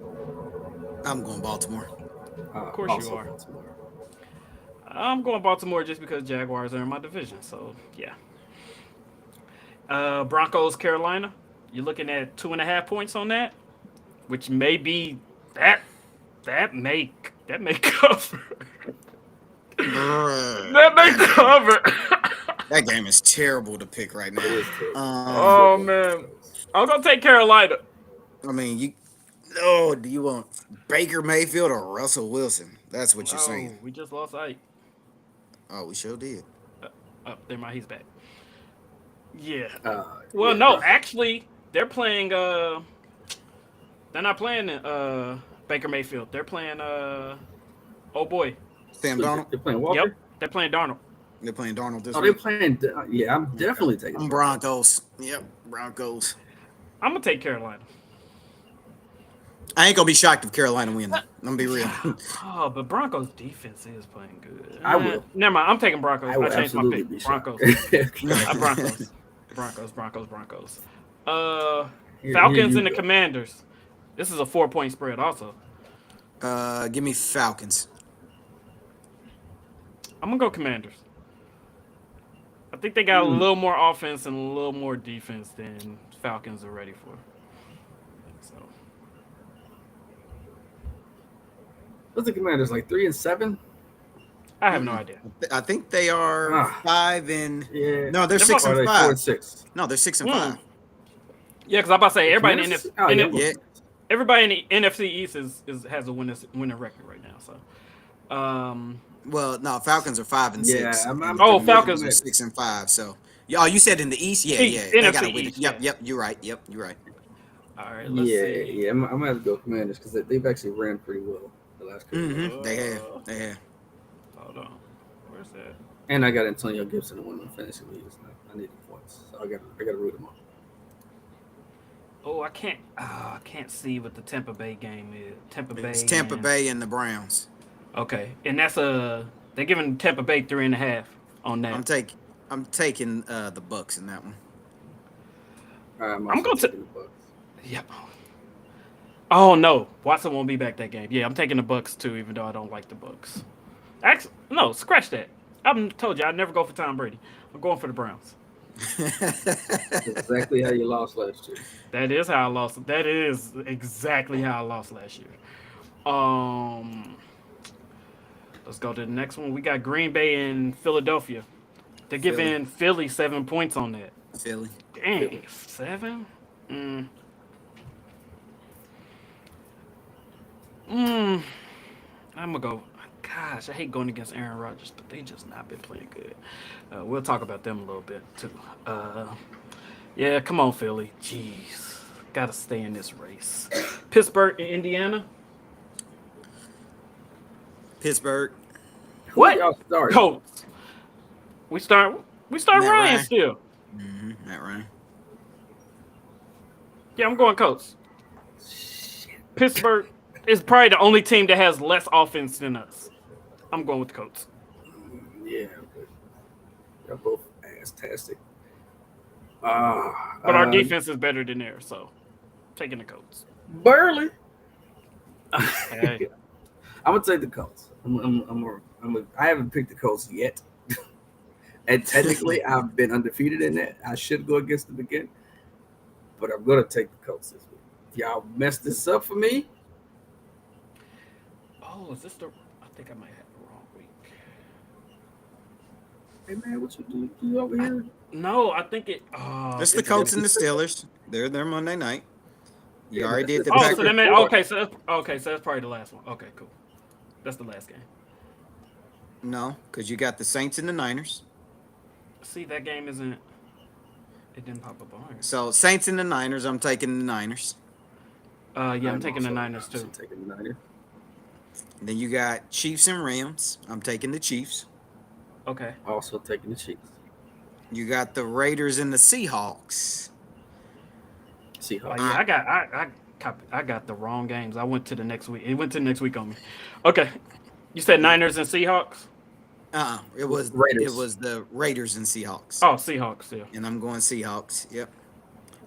I'm going Baltimore. Of course you Also are. Baltimore. I'm going Baltimore just because Jaguars are in my division. So yeah. Broncos Carolina. You're looking at 2.5 points on that, which may be that that may cover. Bruh. That may cover. That game is terrible to pick right It now. is terrible. Oh man, I'm gonna take Carolina. I mean, you. Oh, do you want Baker Mayfield or Russell Wilson? That's what you're saying. Oh, we just lost Ike. Oh, we sure did. There, my he's back. Yeah. Well, Yeah, no, actually, they're playing. They're not playing Baker Mayfield. They're playing. Oh boy. Sam Darnold. they're playing Yep. Walker. They're playing Darnold. They're playing Darnold this Oh, they're week. playing. Yeah, I'm definitely taking I'm the Broncos. Yep, Broncos. I'm gonna take Carolina. I ain't gonna be shocked if Carolina win. I'm gonna be real. Oh, but Broncos defense is playing good. I will. Never mind. I'm taking Broncos. I will changed my absolutely pick. be shocked. Broncos. Broncos. Broncos. Here Falcons you and the go. Commanders. This is a 4 point spread. Also, Give me Falcons. I'm gonna go Commanders. I think they got a Hmm. little more offense and a little more defense than Falcons are ready for. So What's the Commanders like 3-7? I have no idea. I think they are Ah. 5 and. Yeah. No, they're They're 6 Or are and they 5. 4-6? No, they're 6 and Hmm. 5. Yeah, because I'm about to say everybody in Commanders? the Oh, yeah. Yeah. everybody in the NFC East has a winning record right now. So, Well, no, Falcons are 5 and 6. Yeah, I'm- and Oh, the Falcons. are 6 and 5. So, oh, you said in the East? Yeah, East, yeah. They NFC got to win. East, Yep, yeah. yep. You're right. Yep, you're right. all right, let's see. Yeah. I'm gonna have to go Commanders because they've actually ran pretty well the last couple. Mm-hmm. They have. They have. Hold on, where's that? And I got Antonio Gibson in one of my fantasy leagues. I need the points, so I got to root him on. Oh, I can't see what the Tampa Bay game is. It's Tampa and- Bay and the Browns. Okay, and they're giving Tampa Bay 3.5 on that. I'm taking the Bucks in that one. I'm I'm also going to- taking the Bucks. Yep. Oh no, Watson won't be back that game. Yeah, I'm taking the Bucks too, even though I don't like the Bucks. Actually, no, scratch that. I told you I'd never go for Tom Brady. I'm going for the Browns. That's exactly how you lost last year. That is how I lost. That is exactly how I lost last year. Let's go to the next one. We got Green Bay and Philadelphia. They're Philly. giving Philly 7 points on that. Philly. Dang, 7? Mm. Mm. I'm gonna go. Gosh, I hate going against Aaron Rodgers, but they just not been playing good. We'll talk about them a little bit too. Yeah, come on, Philly. Jeez, gotta stay in this race. Pittsburgh and Indiana. Pittsburgh. Who What? y'all starting? Colts. We start. We start Matt Ryan Ryan. still. Matt Ryan. Yeah, I'm going Colts. Pittsburgh is probably the only team that has less offense than us. I'm going with the Colts. Yeah, but they're both ass-tastic. But our defense is better than theirs, so taking the Colts. Burley. Hey. I'm gonna take the Colts. I haven't picked the Colts yet, and technically I've been undefeated in that. I should go against them again, but I'm gonna take the Colts this week. If y'all mess this up for me, Oh, is this the? I think I might have the wrong week. hey man, what you do over here? No, I think it. That's the Colts and the Steelers. They're Monday night. You Yeah, but already did that's the the- Oh, so Packers. that meant Four. okay. So that's probably the last one. Okay, cool. That's the last game. No, because you got the Saints and the Niners. See, that game isn't. It didn't pop up on here. So Saints and the Niners. I'm taking the Niners. Yeah, I'm taking the also Niners obviously too. taking the Niners. Then you got Chiefs and Rams. I'm taking the Chiefs. Okay. Also taking the Chiefs. You got the Raiders and the Seahawks. Oh Seahawks. yeah, I got the wrong games. I went to the next week. It went to the next week on me. Okay. You said Niners and Seahawks. It was Raiders. It was the Raiders and Seahawks. Oh, Seahawks. Yeah. And I'm going Seahawks. Yep.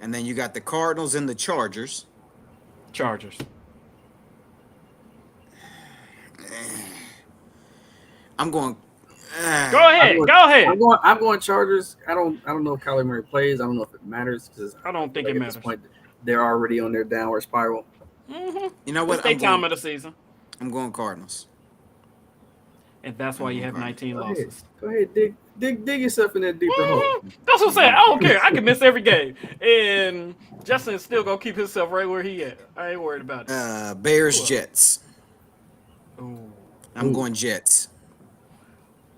And then you got the Cardinals and the Chargers. Chargers. I'm going. Go ahead. Go ahead. I'm going Chargers. I don't know if Kyler Murray plays. I don't know if it matters because I don't think it at matters. this point they're already on their downward spiral. Mm-hmm. You know It's what? their time of the season, I'm going Cardinals. and that's why you have 19 Go ahead. losses. Go ahead, dig yourself in that deeper hole. That's what I'm saying. I don't care. I can miss every game, and Justin's still gonna keep himself right where he at. I ain't worried about it. Bears, Jets. Ooh. I'm going Jets.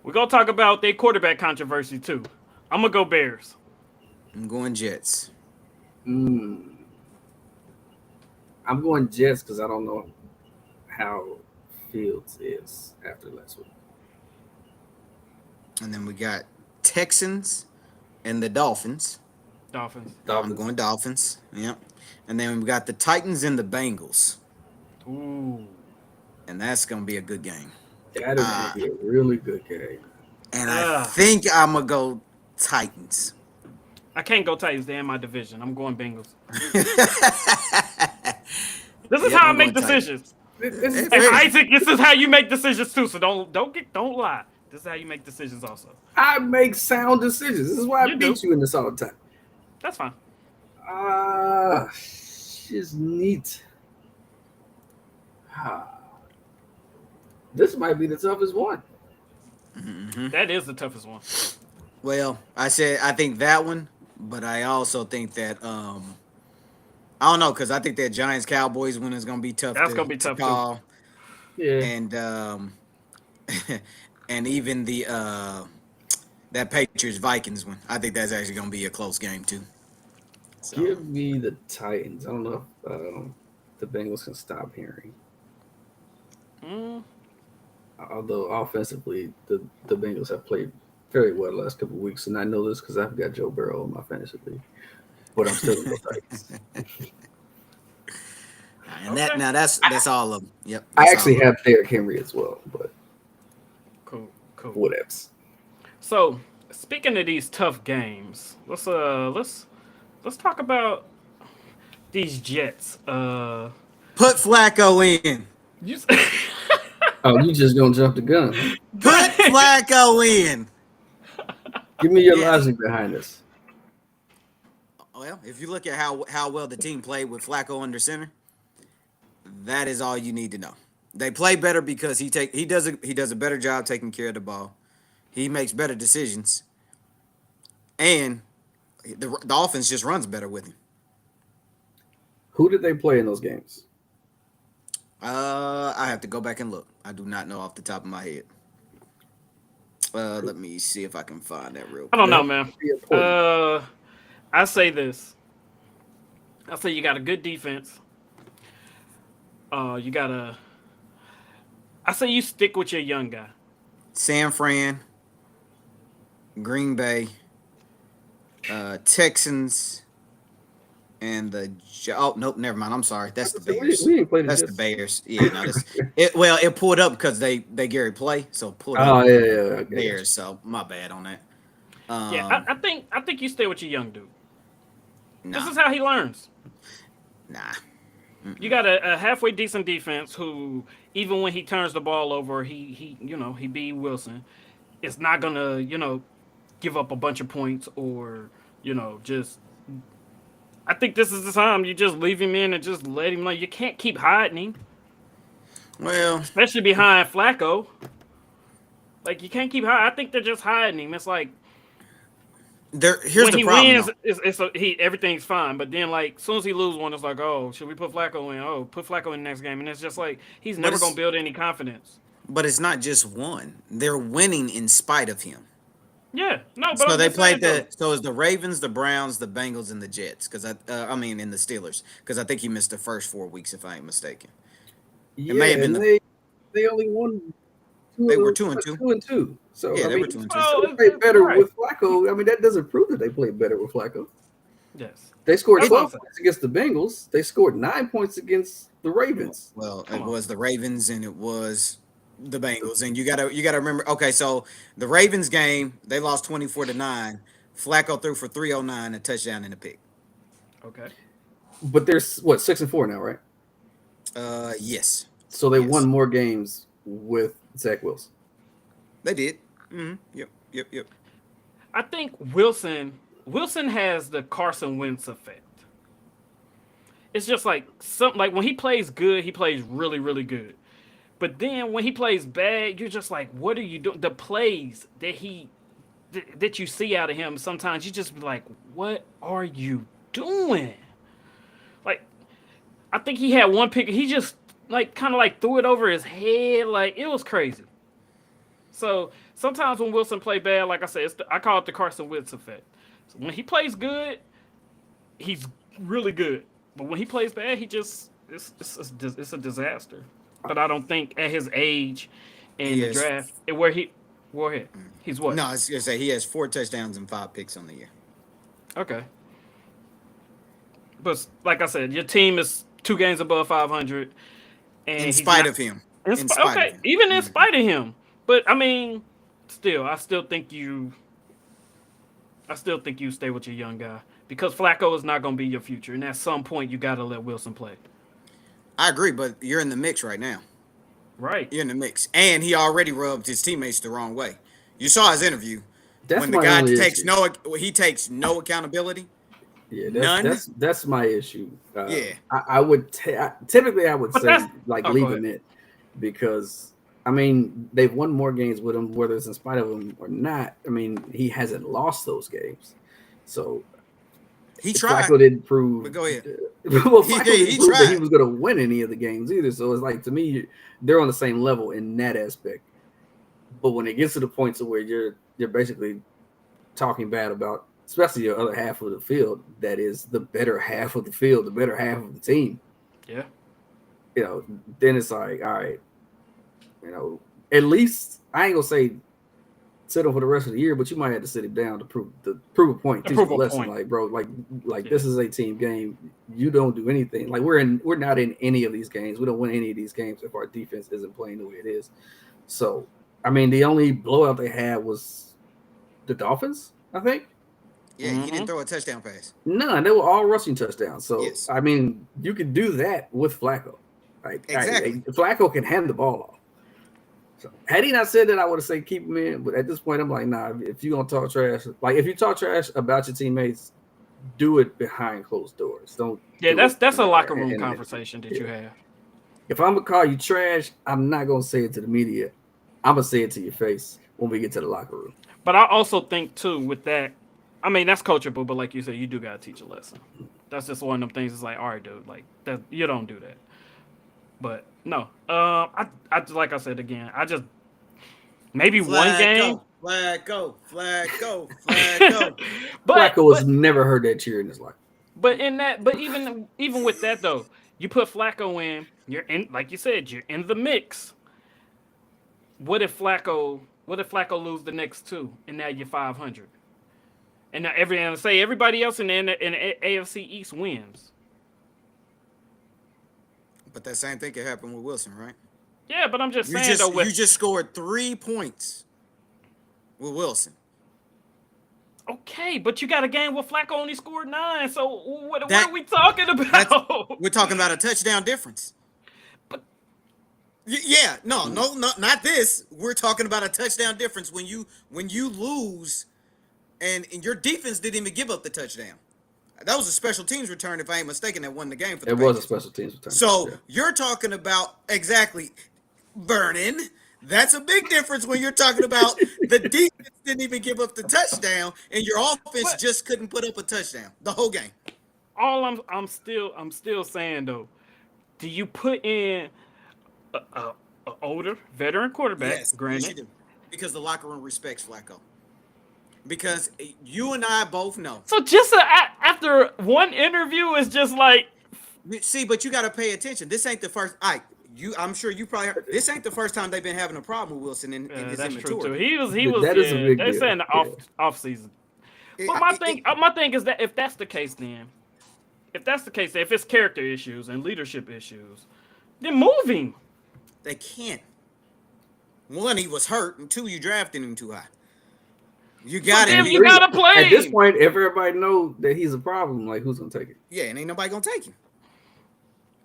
We're gonna talk about their quarterback controversy too. I'm gonna go Bears. I'm going Jets. I'm going Jets because I don't know how Fields is after last week. And then we got Texans and the Dolphins. Dolphins. I'm going Dolphins. Yep. And then we got the Titans and the Bengals. Ooh. And that's going to be a good game. That is going to be a really good game. And I think I'm going to go Titans. I can't go Titans. They're in my division. I'm going Bengals. This is how I make decisions. And Isaac, this is how you make decisions too. So don't lie. This is how you make decisions also. I make sound decisions. This is why I beat you in this all the time. That's fine. She's neat. This might be the toughest one. Mm-hmm. That is the toughest one. Well, I think that one, but I also think that I don't know because I think that Giants Cowboys one is going to be tough. That's going to be tough to call. Too. Yeah, and and even the that Patriots Vikings one, I think that's actually going to be a close game too. So. Give me the Titans. I don't know if the Bengals can stop Henry. Although offensively, the Bengals have played very well the last couple of weeks, and I know this because I've got Joe Burrow in my fantasy league. But I'm still going to go Titans. And that's all of them. Yep. I actually have Derrick Henry as well, but cool. Whatevs. So speaking of these tough games, let's talk about these Jets. Put Flacco in. Oh, you just gonna jump the gun? Huh? Put Flacco in. Give me your logic behind this. Well, if you look at how well the team played with Flacco under center, that is all you need to know. They play better because he does a better job taking care of the ball. He makes better decisions, and the offense just runs better with him. Who did they play in those games? I have to go back and look. I do not know off the top of my head. Let me see if I can find that real I don't quick. know, That man. would be important. I say this. I say you got a good defense. You got a. I say you stick with your young guy. San Fran, Green Bay, Texans, and oh nope, never mind. I'm sorry. That's the So Bears. we didn't play the That's the Jets. Bears. Yeah, no, this it. Well, it pulled up because they Gary play, so it pulled up Oh yeah, yeah, okay, Bears. So my bad on that. Yeah, Um, I think you stay with your young dude. This nah, is how he learns. nah. You got a halfway decent defense who, even when he turns the ball over, he be Wilson. It's not gonna give up a bunch of points or just. I think this is the time you just leave him in and just let him know. You can't keep hiding him, Well, especially behind Flacco. Like you can't keep hiding. I think they're just hiding him. It's like here's when the he problem wins, though. everything's fine. But then, like, as soon as he loses one, it's like, oh, should we put Flacco in? Oh, put Flacco in the next game, and it's just like he's But never gonna it's build any confidence. but it's not just one. They're winning in spite of him. Yeah, no, but So I'm they just saying played though. so it's the Ravens, the Browns, the Bengals, and the Jets. Because I mean, in the Steelers. Because I think he missed the first 4 weeks, if I ain't mistaken. It yeah, may have been and the they only won two they of were those, 2-2. 2-2. So Yeah, I they were mean, 2-2. so Oh, they played better right. with Flacco. I mean, that doesn't prove that they played better with Flacco. Yes, They scored that's what I'm 12 saying. points against the Bengals. They scored 9 points against the Ravens. Well, Come it on. was the Ravens and it was the Bengals, and you gotta remember. Okay, so the Ravens game they lost 24-9. Flacco threw for 309, a touchdown and a pick. Okay. But they're what 6-4 now, right? Yes, So they won yes, more games with Zach Wilson. they did. Yep, yep, yep. I think Wilson has the Carson Wentz effect. It's just like like when he plays good, he plays really, really good. But then when he plays bad, you're just like, what are you doing? The plays that you see out of him, sometimes you just be like, what are you doing? Like, I think he had one pick. He just like kind of like threw it over his head. Like it was crazy. So sometimes when Wilson play bad, like I said, I call it the Carson Wentz effect. So when he plays good, he's really good. But when he plays bad, he just it's a disaster. But I don't think at his age He and the has draft where he's what? no. I was gonna say he has 4 touchdowns and 5 picks on the year. Okay. But like I said, your team is 2 games above 500, In and he's spite not. of him. In spite of Okay, him. even in spite of him. But I mean, I still think you stay with your young guy because Flacco is not going to be your future, and at some point you got to let Wilson play. I agree, but you're in the mix right now. Right. You're in the mix, and he already rubbed his teammates the wrong way. You saw his interview That's when the my guy only takes issue. he takes no accountability, Yeah, none. that's my issue. Yeah, I would typically I would But say that's like oh, go leave ahead. him in because I mean they've won more games with him, whether it's in spite of him or not. I mean he hasn't lost those games, so he tried. Flacco didn't prove. But go ahead. Well, He Flacco did. didn't He prove that he tried. was going to win any of the games either. So it's like to me, they're on the same level in that aspect. But when it gets to the points of where you're basically talking bad about, especially your other half of the field, that is the better half of the field, the better half of the team. Yeah. Then it's like, all right, at least I ain't gonna say sit him for the rest of the year, but you might have to sit him down to prove a point, To teach him prove a a lesson. point. Like, bro, like Yeah. this is a team game. You don't do anything. Like we're not in any of these games. We don't win any of these games if our defense isn't playing the way it is. So, I mean, the only blowout they had was the Dolphins, I think. Yeah, he didn't throw a touchdown pass. None. They were all rushing touchdowns. So, Yes, I mean, you could do that with Flacco. Like, exactly. Flacco can hand the ball off. So, had he not said that, I would have said keep him in. But at this point, I'm like, nah. If you're gonna talk trash, like if you talk trash about your teammates, do it behind closed doors. Don't. Yeah, Do it that's a locker room in an interview. conversation that you have. If I'm gonna call you trash, I'm not gonna say it to the media. I'm gonna say it to your face when we get to the locker room. But I also think too with that, I mean that's coachable, but like you said, you do gotta teach a lesson. That's just one of them things. It's like, all right, dude, like that you don't do that. But no, I like I said again, I just maybe one Flag game. go, flag go, flag go, flag go. but Flacco has but never heard that cheer in his life. but even with that though, you put Flacco in, you're in like you said, you're in the mix. What if Flacco lose the next two and now you're 500? And now everybody else in the AFC East wins. But that same thing could happen with Wilson, right? Yeah, but I'm just You saying though just you with just scored 3 points with Wilson. okay, but you got a game where Flacco only scored 9. So what That are we talking that's about? we're talking about a touchdown difference. But Yeah, no, not this. We're talking about a touchdown difference when you lose and your defense didn't even give up the touchdown. That was a special teams return, if I ain't mistaken, that won the game for the It was a Patriots. special teams return. So Yeah. you're talking about exactly Vernon. That's a big difference when you're talking about the defense didn't even give up the touchdown and your offense but just couldn't put up a touchdown the whole game. all I'm still saying though, do you put in a older veteran quarterback, Yes, granted? you do. Because the locker room respects Flacco. Because you and I both know. So just after one interview is just like See, but you got to pay attention. This ain't the first. I'm sure you probably heard. This ain't the first time they've been having a problem with Wilson in his that's true too. immaturity. He was That is a yeah. big They deal. saying the Yeah. off season. It- But I- it- my thing is that if that's the case, then if that's the case, if it's character issues and leadership issues, then move him. they can't. One, he was hurt, and two, you drafted him too high. You So got then him. you Three, gotta at play this him. point, everybody know that he's a problem. Like, who's gonna take it? Yeah, and ain't nobody gonna take him.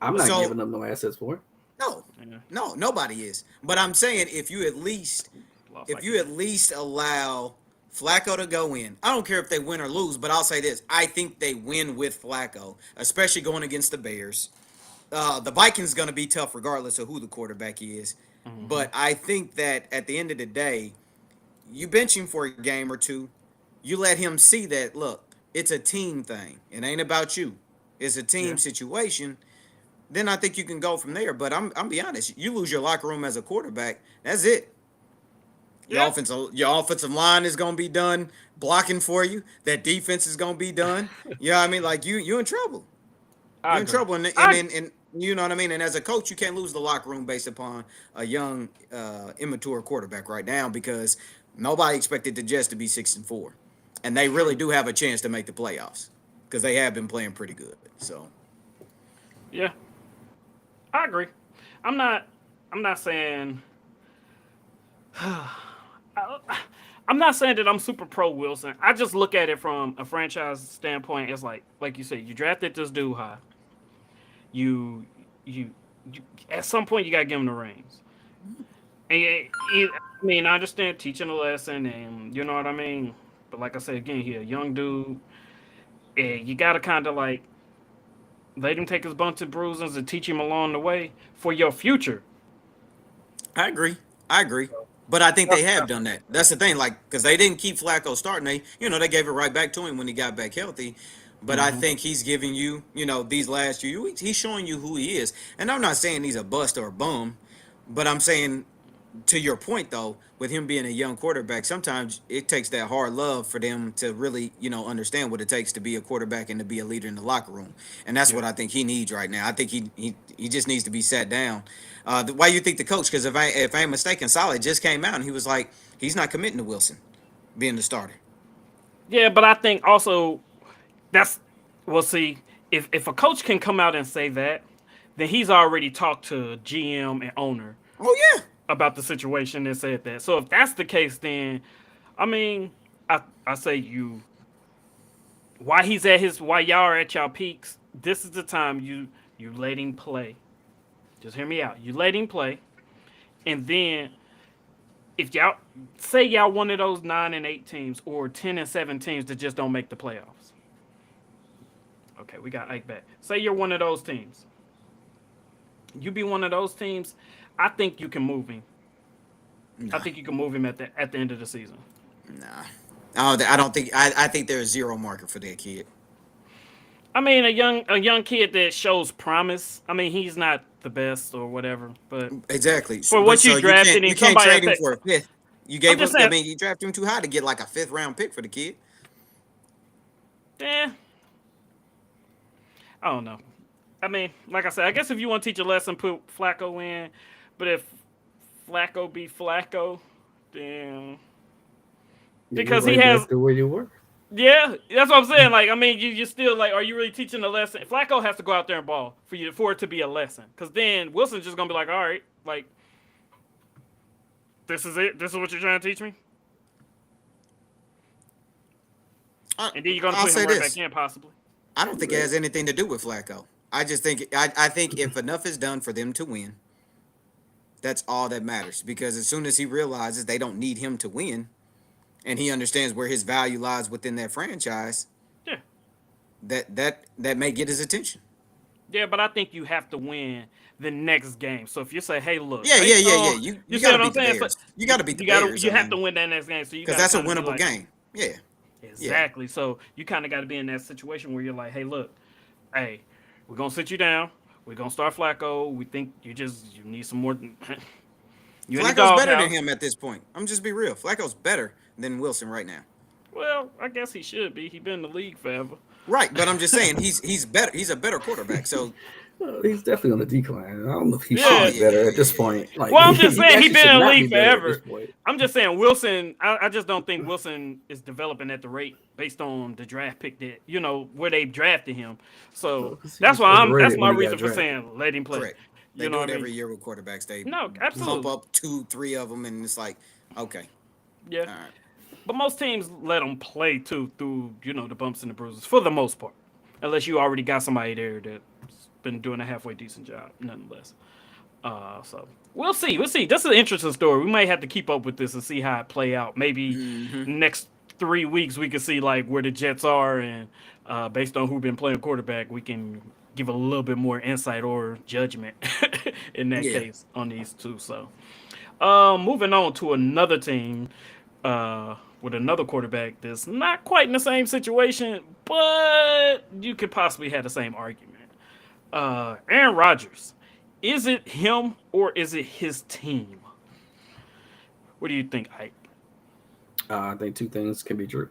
I'm not So giving up no assets for it. no, Yeah, no, nobody is. But I'm saying if you at least lost if like you at least allow Flacco to go in, I don't care if they win or lose, but I'll say this: I think they win with Flacco, especially going against the Bears. The Vikings going to be tough regardless of who the quarterback is. But I think that at the end of the day, you bench him for a game or two. You let him see that, look, it's a team thing. It ain't about you. It's a team yeah. situation. Then I think you can go from there. But I'm be honest, you lose your locker room as a quarterback, that's it. Yeah, Your offensive line is gonna be done blocking for you. That defense is gonna be done. You know what I mean? Like you in trouble. I You're in agree. trouble, and I you know what I mean. And as a coach, you can't lose the locker room based upon a young, immature quarterback right now because nobody expected the Jets to be 6-4, and they really do have a chance to make the playoffs because they have been playing pretty good. So yeah, I agree. I'm not. I'm not saying. I'm not saying that I'm super pro Wilson. I just look at it from a franchise standpoint. It's like you said, you drafted this dude high. You, you, you at some point you gotta give him the reins. And I mean, I understand teaching a lesson, and you know what I mean. But like I said again, he a young dude, and you gotta kind of like let him take his bumps and bruises and teach him along the way for your future. I agree. I agree. But I think they have done that. That's the thing, like, because they didn't keep Flacco starting. They gave it right back to him when he got back healthy. But I think he's giving you, these last few weeks, he's showing you who he is. And I'm not saying he's a bust or a bum, but I'm saying to your point though, with him being a young quarterback, sometimes it takes that hard love for them to really, understand what it takes to be a quarterback and to be a leader in the locker room. And that's Yeah. what I think he needs right now. I think he just needs to be sat down. Why you think the coach? Because if I ain't mistaken, Solid just came out and he was like, he's not committing to Wilson being the starter. Yeah, but I think also that's well. See, if a coach can come out and say that, then he's already talked to GM and owner Oh yeah, about the situation and said that. So if that's the case, then I mean, I say while y'all are at y'all peaks, this is the time you let him play. Just hear me out. You let him play, and then if y'all say y'all one of those 9-8 teams or 10-7 teams that just don't make the playoffs. Okay, we got Ike back. Say you're one of those teams. you be one of those teams, I think you can move him. I Nah, think you can move him at the end of the season. nah. I don't think. I think there's zero market for that kid. I mean, a young kid that shows promise. I mean, he's not the best or whatever, but Exactly. for But what you so you drafted can't him, you can't somebody I trade him think. for a fifth. You I'm gave just him. I saying, mean, you drafted him too high to get like a fifth round pick for the kid. eh, I don't know. I mean, like I said, I guess if you want to teach a lesson, put Flacco in. But if Flacco be Flacco, then You're because he right has, back to where you were. yeah, that's what I'm saying. Like, I mean, you still like, are you really teaching a lesson? Flacco has to go out there and ball for it to be a lesson. Because then Wilson's just gonna be like, all right, like this is it. This is what you're trying to teach me, I, and then you're gonna I'll put him say right back this. in possibly. I don't think it has anything to do with Flacco. I just think I think if enough is done for them to win, that's all that matters. Because as soon as he realizes they don't need him to win, and he understands where his value lies within that franchise, Yeah, that may get his attention. yeah, but I think you have to win the next game. So if you say, hey, look, Yeah, yeah, based yeah, yeah. on You you see got to what I'm beat the saying? So Bears. You got to beat the Bears. you I have mean, to win that next game. So you because got to that's a kind of be winnable like, game. Yeah, yeah. exactly. So you kind of got to be in that situation where you're like, hey, look, hey, we're gonna sit you down. We're gonna start Flacco. We think you need some more. You in the Flacco's better than doghouse. him at this point. I'm just be real. Flacco's better than Wilson right now. Well, I guess he should be. He been in the league forever. Right, but I'm just saying he's better. He's a better quarterback. So, He's definitely on the decline. I don't know if he should oh Yeah. be yeah, yeah, better at yeah, this yeah, yeah. point. Like Well, I'm just he saying he actually been should in the not be league better at this forever. point. I'm just saying Wilson. I just don't think Wilson is developing at the rate based on the draft pick that where they drafted him. So Because he that's was why that's overrated my when he got reason for drafted. saying let him play. Correct. They You know do what it I mean? every year with quarterbacks. They No, pump absolutely. up two, three of them, and it's like, okay, Yeah. all right. But most teams let them play too through the bumps and the bruises for the most part, unless you already got somebody there that's been doing a halfway decent job, nonetheless. So we'll see. We'll see. This is an interesting story. We might have to keep up with this and see how it play out. Maybe Mm-hmm. next 3 weeks we can see like where the Jets are, and based on who been playing quarterback, we can give a little bit more insight or judgment in that Yeah. case on these two. So, moving on to another team with another quarterback that's not quite in the same situation, but you could possibly have the same argument. Aaron Rodgers. Is it him or is it his team? What do you think, Ike? I think two things can be true.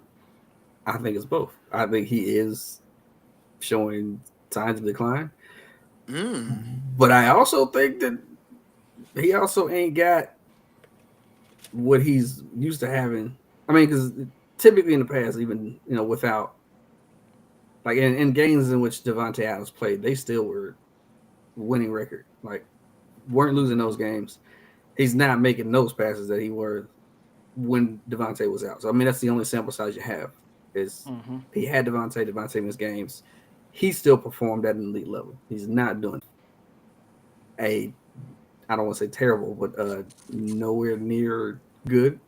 I think it's both. I think he is showing signs of decline, Mm. but I also think that he also ain't got what he's used to having. I mean, because typically in the past, even without like in games in which Devontae Adams played, they still were winning record. Like weren't losing those games. He's not making those passes that he were when Devontae was out. So I mean, that's the only sample size you have. Is Mm-hmm. he had Devontae missed games. He still performed at an elite level. He's not doing a I don't want to say terrible, but nowhere near good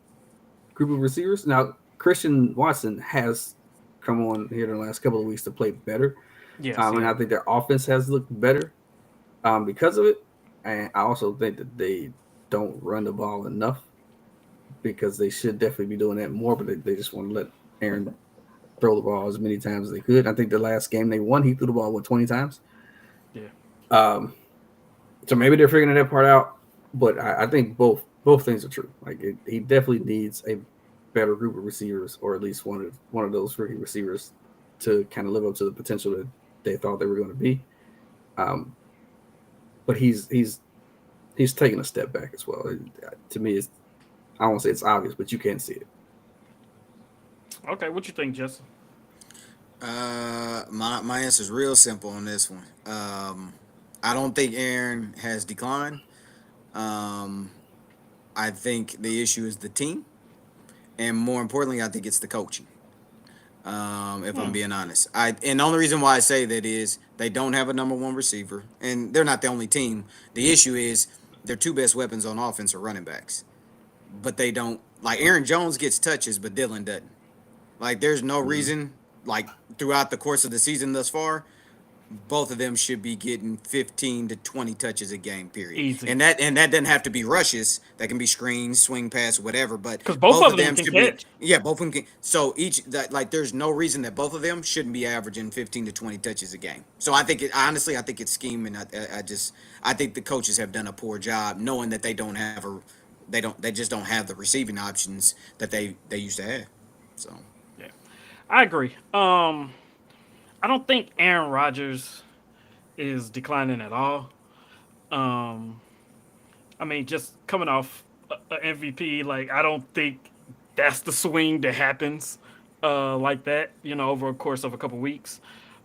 group of receivers. Now, Christian Watson has come on here in the last couple of weeks to play better. Yes, And yeah. I think their offense has looked better because of it. And I also think that they don't run the ball enough because they should definitely be doing that more, but they just want to let Aaron throw the ball as many times as they could. I think the last game they won, he threw the ball, 20 times? Yeah. Um, so maybe they're figuring that part out, but I think both things are true. Like he definitely needs a better group of receivers, or at least one of those rookie receivers, to kind of live up to the potential that they thought they were going to be. But he's taking a step back as well. To me, it's I won't say it's obvious, but you can see it. Okay, what you think, Justin? My answer is real simple on this one. I don't think Aaron has declined. Um, I think the issue is the team, and more importantly, I think it's the coaching. If I'm Hmm. being honest, and the only reason why I say that is they don't have a number one receiver, and they're not the only team. The issue is their two best weapons on offense are running backs, but they don't like Aaron Jones gets touches, but Dylan doesn't. Like there's no Mm-hmm. reason like throughout the course of the season thus far, both of them should be getting 15 to 20 touches a game, period. Easy. And that doesn't have to be rushes. That can be screens, swing pass, whatever. But Because both both of of them them can should be, catch. yeah, both of them can. So each that like there's no reason that both of them shouldn't be averaging 15 to 20 touches a game. So I think it honestly, I think it's scheme, and I think the coaches have done a poor job knowing that they just don't have the receiving options that they used to have. So Yeah, I agree. I don't think Aaron Rodgers is declining at all. Um, I mean, just coming off a MVP, like I don't think that's the swing that happens like that. Over a course of a couple weeks.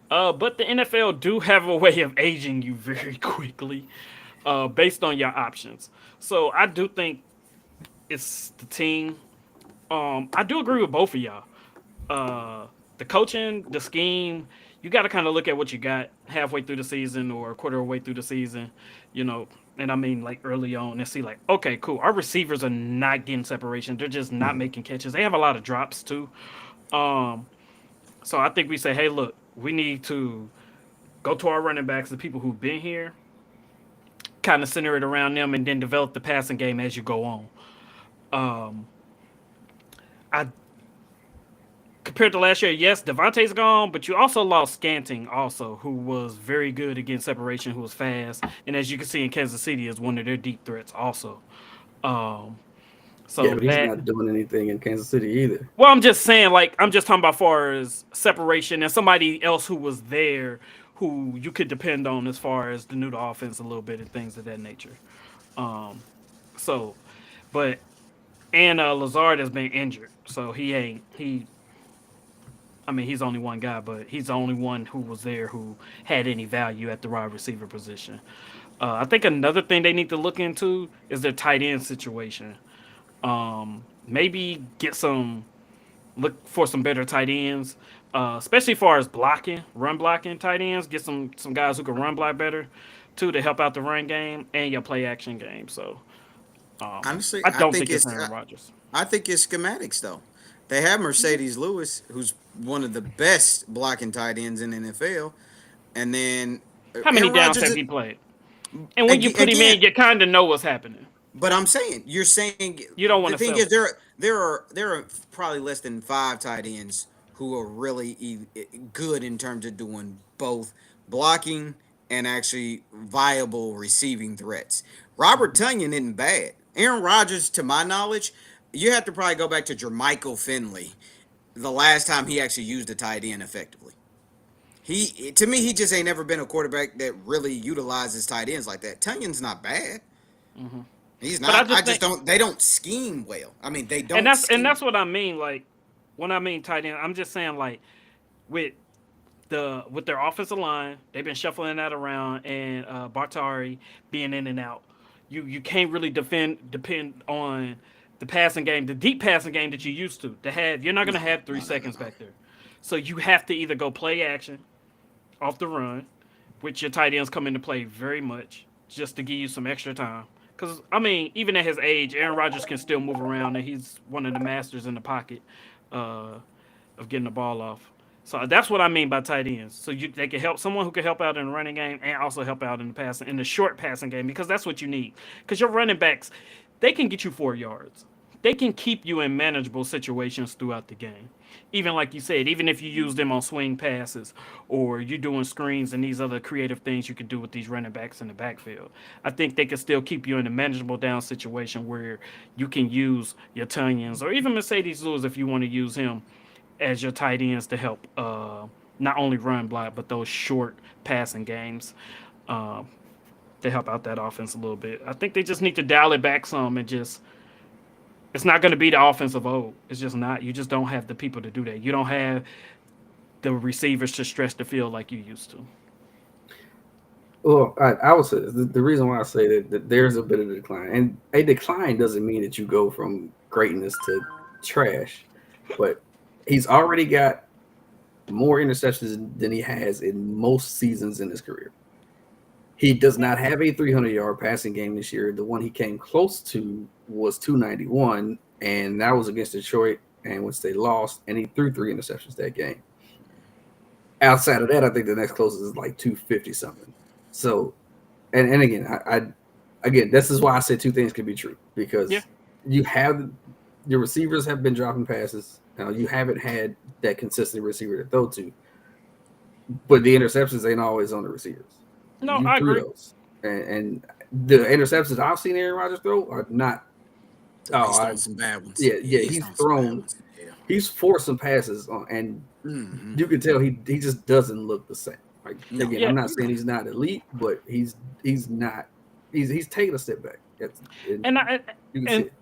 But the NFL do have a way of aging you very quickly, based on your options. So I do think it's the team. I do agree with both of y'all. The coaching, the scheme, you got to kind of look at what you got halfway through the season or a quarter of the way through the season, you know. And I mean, like early on, and see, like, okay, cool. Our receivers are not getting separation. They're just not making catches. They have a lot of drops too. Um, so I think we say, hey, look, we need to go to our running backs, the people who've been here, kind of center it around them, and then develop the passing game as you go on. Um, I Compared to last year, yes, Devontae's gone, but you also lost Scanting, also, who was very good against separation, who was fast, and as you can see in Kansas City, is one of their deep threats, also. Um, Yeah, so but he's that, not doing anything in Kansas City either. well, I'm just saying, like, I'm just talking about far as separation and somebody else who was there, who you could depend on as far as the new to offense a little bit and things of that nature. Um, so, but and Lazard has been injured, so he ain't he I mean, he's only one guy, but he's the only one who was there who had any value at the wide receiver position. I think another thing they need to look into is their tight end situation. Maybe look for some better tight ends, especially as far as blocking, run blocking tight ends. Get some guys who can run block better, too, to help out the run game and your play action game. So honestly, I don't think it's Aaron Rodgers. I think it's schematics though. They have Mercedes Lewis, who's one of the best blocking tight ends in the NFL, and then How many Aaron downs Rodgers. have he played? And when you put him Again, in, you kind of know what's happening. but I'm saying you're saying You don't want the to thing sell is it. there are probably less than five tight ends who are really good in terms of doing both blocking and actually viable receiving threats. Robert Tunyon isn't bad. Aaron Rodgers, to my knowledge, you have to probably go back to Jermichael Finley, the last time he actually used a tight end effectively. He to me, he just ain't never been a quarterback that really utilizes tight ends like that. Tunyon's not bad. He's But I not. I just just think, don't. They don't scheme well. I mean, they and don't that's scheme. what I mean. Like when I mean tight end, I'm just saying like with with their offensive line, they've been shuffling that around, and Bartari being in and out. You can't really depend on the passing game, the deep passing game that you used to have. You're not going to No, have three no, no, no, seconds no. back there, so you have to either go play action off the run, which your tight ends come into play very much just to give you some extra time. Because I mean, even at his age, Aaron Rodgers can still move around, and he's one of the masters in the pocket uh, of getting the ball off. So that's what I mean by tight ends. So they can help someone who can help out in the running game and also help out in the passing in the short passing game because that's what you need. Because your running backs, they can get you 4 yards. They can keep you in manageable situations throughout the game. Even like you said, even if you use them on swing passes or you're doing screens and these other creative things you can do with these running backs in the backfield, I think they can still keep you in a manageable down situation where you can use your Tonyans or even Mercedes Lewis if you want to use him as your tight ends to help not only run block but those short passing games uh, to help out that offense a little bit. I think they just need to dial it back some and just it's not going to be the offense of old. It's just not. You just don't have the people to do that. You don't have the receivers to stretch the field like you used to. Well, I would say the reason why I say that there's a bit of a decline, and a decline doesn't mean that you go from greatness to trash, but he's already got more interceptions than he has in most seasons in his career. He does not have a 300-yard passing game this year. The one he came close to was 291, and that was against Detroit, and which they lost, and he threw three interceptions that game. Outside of that, I think the next closest is like 250 something. So, and again, again, this is why I said two things can be true Yeah. because you have your receivers have been dropping passes. You haven't had that consistent receiver to throw to, but the interceptions ain't always on the receivers. No, You I threw agree. those, and the interceptions I've seen Aaron Rodgers throw are not. Oh, he's Oh, throwing some bad ones. yeah, He's he's throwing some bad thrown. ones. Yeah. He's forced some passes on, and Mm-hmm. you can tell he just doesn't look the same. Like No. again, Yeah. I'm not saying he's not elite, but he's not. He's taking a step back. And I you can see and it.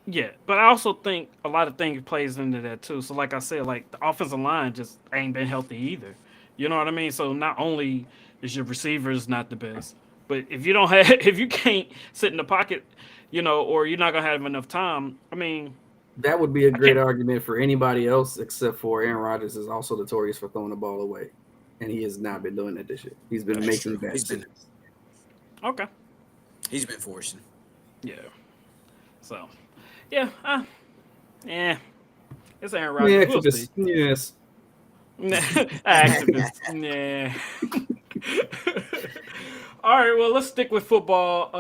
yeah, but I also think a lot of things plays into that too. So like I said, like the offensive line just ain't been healthy either. You know what I mean? So not only is your receivers not the best, but if you don't have if you can't sit in the pocket, or you're not gonna have enough time. I mean, That would be a I great can't. argument for anybody else except for Aaron Rodgers is also notorious for throwing the ball away, and he has not been doing that this year. He's been That's making true. bad decisions. Okay. He's been forcing. Yeah. So yeah. Yeah. It's Aaron Yeah, Rodgers. We'll see. yes. Activist. Nah. All right, well, let's stick with football.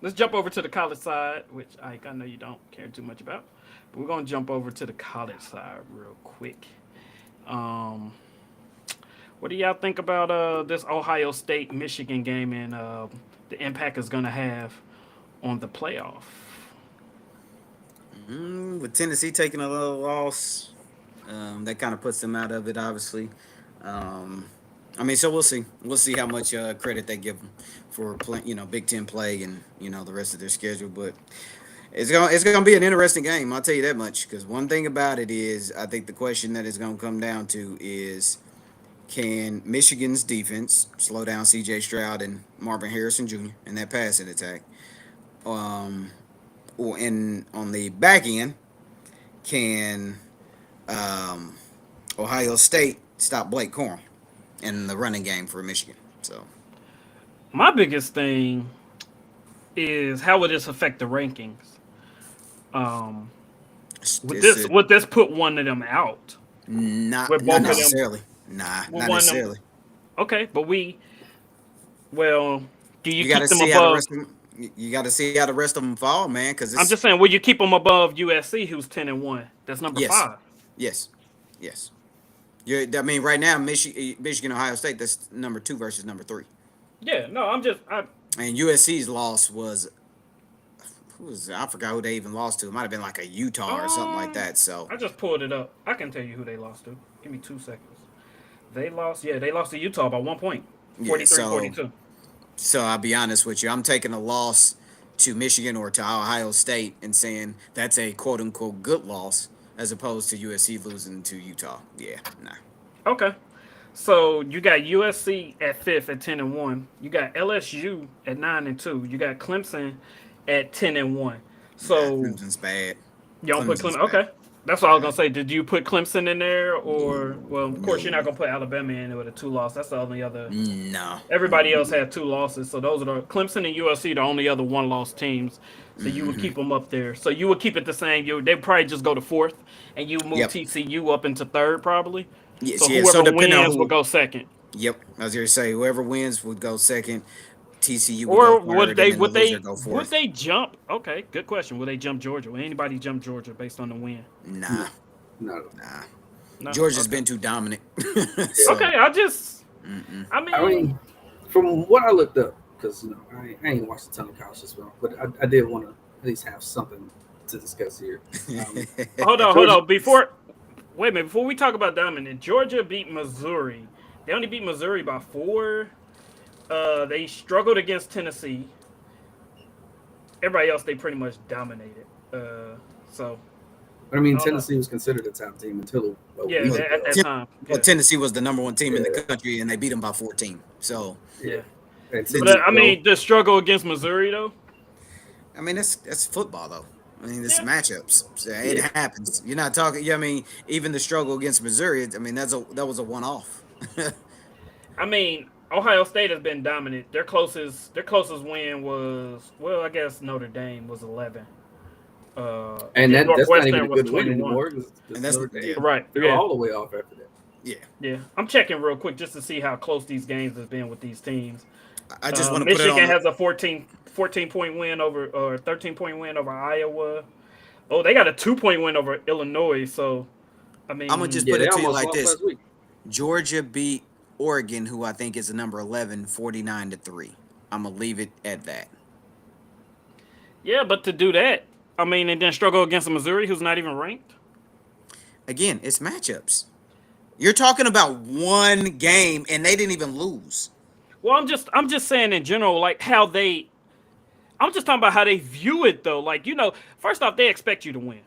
Let's jump over to the college side, which I know you don't care too much about, but we're gonna jump over to the college side real quick. Um, what do y'all think about this Ohio State Michigan game and the impact it's gonna have on the playoff? With Tennessee taking a little loss, that kind of puts them out of it, obviously. Um, I mean, so we'll see. We'll see how much credit they give them for Big Ten play and the rest of their schedule. But it's gonna be an interesting game. I'll tell you that much. Because one thing about it is, I think the question that it's gonna come down to is, can Michigan's defense slow down C.J. Stroud and Marvin Harrison Jr. in that passing attack? Um, on the back end, can um, Ohio State stop Blake Corum in the running game for Michigan? So My biggest thing is how would this affect the rankings? Um, it's, would it's this a, would this put one of them out? not With not both of them, necessarily. Nah, with not one of them. necessarily. Okay, but well, do you You got keep to them see how the above? rest of them. You got to see how the rest of them fall, man. Because I'm it's just saying, will you keep them above USC, who's 10-1? That's number yes, 5. yes, yes. I mean, right now, Michigan, Ohio State. That's number 2 versus number 3. Yeah, no, And USC's loss was I forgot who they even lost to. It might have been like a Utah or something like um, that. So I just pulled it up. I can tell you who they lost to. Give me 2 seconds. They lost to Utah by 1 point, yeah, 43-42. so I'll be honest with you. I'm taking a loss to Michigan or to Ohio State and saying that's a quote unquote good loss as opposed to USC losing to Utah. Yeah, nah. Okay. So you got USC at 5th at 10-1. You got LSU at 9-2. You got Clemson at 10-1. Nah, So Clemson's bad. you don't put Clemson's Clemson. bad. Okay, that's all I was Yeah. gonna say. Did you put Clemson in there, or well, of course you're not No. gonna put Alabama in there with a 2 loss. That's the only other. No. Everybody else had 2 losses, so those are the Clemson and USC, the only other 1 loss teams. So you would keep them up there. So you would keep it the same. They'd probably just go to 4th, and you move Yep. TCU up into 3rd probably. Yes, So yeah. So whoever depending on wins will who. go 2nd. Yep. I was going to say whoever wins would go second. TCU would go Or would third, they and then the would loser they go would fourth. they jump? Okay, good question. Would they jump Georgia? Would anybody jump Georgia based on the win? Nah, No. nah. No. Georgia's Okay. been too dominant. Yeah. So, Okay. mm-mm. I I mean, mean, from what I looked up, because I ain't watched a ton of college this month, but I did want to at least have something to discuss here. hold Georgia, on. Wait a minute. Before we talk about dominant, Georgia beat Missouri. They only beat Missouri by 4. They struggled against Tennessee. Everybody else they pretty much dominated. So I mean, I don't know. Tennessee was considered a top team until a Yeah, week well, at that ago. time. well, Yeah, Tennessee was the number 1 team in the Yeah, country, and they beat them by 14. So, yeah. yeah. And 2 But weeks I ago, mean, the struggle against Missouri though. I mean, that's football, though. I mean, it's Yeah. matchups. So it yeah, happens. You're not talking. Yeah, I mean, even the struggle against Missouri. I mean, that was a one-off. I mean, Ohio State has been dominant. Their closest win was, well, I guess Notre Dame was 11. and Then that's not even Northwestern a was good win 21. anymore because And that's Notre Dame Right. fell Yeah. all the way off after that. Yeah. Yeah, I'm checking real quick just to see how close these games have been with these teams. I just want to put it Michigan on. has a 14 point win over, or 13-point win over Iowa. Oh, they got a 2-point win over Illinois. So, I I'm gonna just mean, Yeah, put they it to you almost like lost this: last week. Georgia beat Oregon, who I think is the number 11, 49-3. I'm gonna leave it at that. yeah, but to do that, I mean, and then struggle against Missouri, who's not even ranked. Again, it's matchups. You're talking about one game, and they didn't even lose. Well, I'm just saying in general, like how they. I'm just talking about how they view it, though. Like, first off, they expect you to win.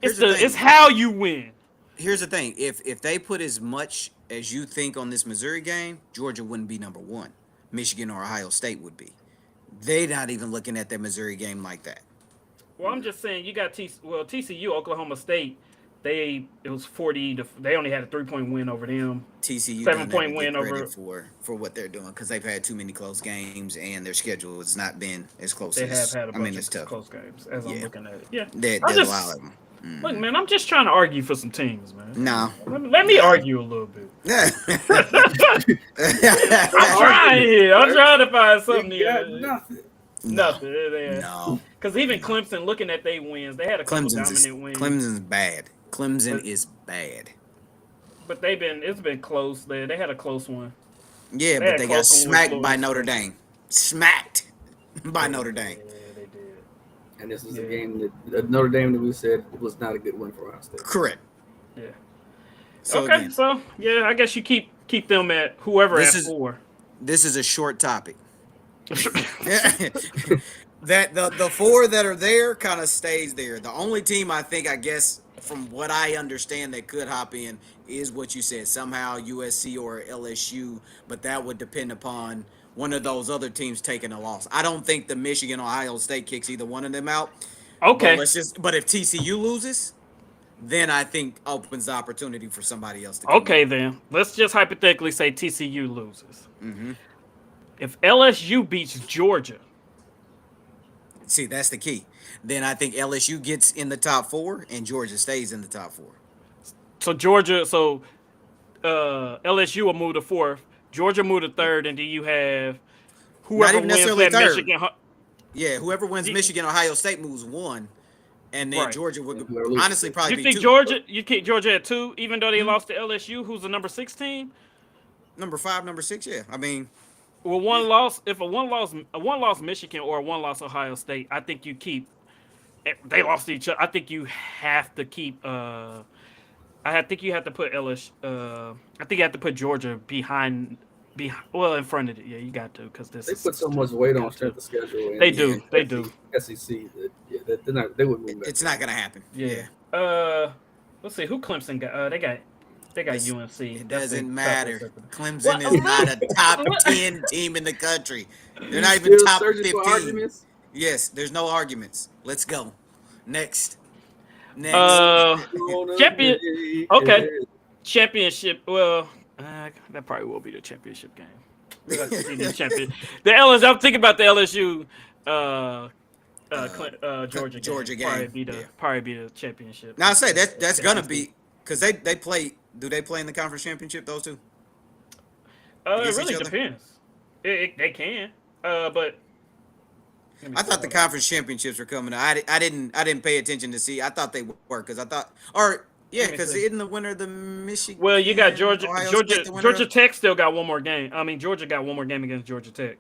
Here's the It's thing. how you win. Here's the thing. If they put as much as you think on this Missouri game, Georgia wouldn't be number one. Michigan or Ohio State would be. They're not even looking at that Missouri game like that. Well, I'm just saying you got TCU, Oklahoma State. It was 40 to they only had a 3-point win over them. TCU seven doesn't ever point get win credit over. for what they're doing because they've had too many close games and their schedule has not been as close They have as. had a I mean, bunch it's of tough. close games as I'm Yeah. looking at it. Yeah, There's a lot of them. Look, man, I'm just trying to argue for some teams, man. No. Let me argue a little bit. I'm no. trying here. I'm trying to find something You got here. nothing. Nothing. No. Because even Clemson, looking at their wins, they had a couple Clemson's dominant wins. Clemson's bad. Clemson But- is bad. But it's been close there. They had a close one. Yeah, They but had they got close one with smacked by Florida Notre State. Dame. Smacked by Notre Dame. Yeah, they did. And this is Yeah. a game that Notre Dame that we said was not a good win for Ohio State. Correct. Yeah. So Okay, again, so yeah, I guess you keep them at whoever This at is- 4. this is a short topic. That the four that are there kind of stays there. The only team I think, I guess, from what I understand, that could hop in is what you said. Somehow USC or LSU, but that would depend upon one of those other teams taking a loss. I don't think the Michigan Ohio State kicks either one of them out. Okay. But if TCU loses, then I think opens the opportunity for somebody else to come Okay, in. then let's just hypothetically say TCU loses. Mm-hmm. If LSU beats Georgia, See, that's the key. Then I think LSU gets in the top four and Georgia stays in the top four. LSU will move to 4th, Georgia move to 3rd, and then you have Not whoever even wins necessarily that third. Michigan. Yeah, whoever wins You- Michigan, Ohio State moves one, and then Right. Georgia would Whoever loses. honestly probably You be think two. you keep Georgia at 2, even though they lost to LSU, who's the number 6 team? Number 5, number 6, yeah. I mean, Well, one loss. If a one loss Michigan or a one loss Ohio State, I think you keep. They lost to each other. I think you have to keep. I think you have to put LSU. I think you have to put Georgia behind. Well, in front of it. Yeah, you got to because this. They put so much weight on strength of schedule. And They do. They do. SEC. They're not. They wouldn't move back. it's not gonna happen. Yeah. Let's see who Clemson got. They got UNC. It That's the doesn't matter. toughest. Clemson Well, is not a top 10 team in the country. They're not even Still top searching 15. for arguments? Yes, there's no arguments. Let's go. Next. Champion. Okay. Championship. Well, that probably will be the championship game. We'd like to see the champion. The LSU. I'm thinking about the LSU. Georgia game. Georgia game, Probably be the championship. Now I say that's gonna be because they play. Do they play in the conference championship? Those two. It against really each other? depends. They can. But I thought the conference championships were coming. I didn't pay attention to see. I thought they were because I thought Let me because see. isn't the winner the Michigan? Well, you got Georgia. Ohio State the winner Georgia of- Tech still got one more game. I mean, Georgia got one more game against Georgia Tech.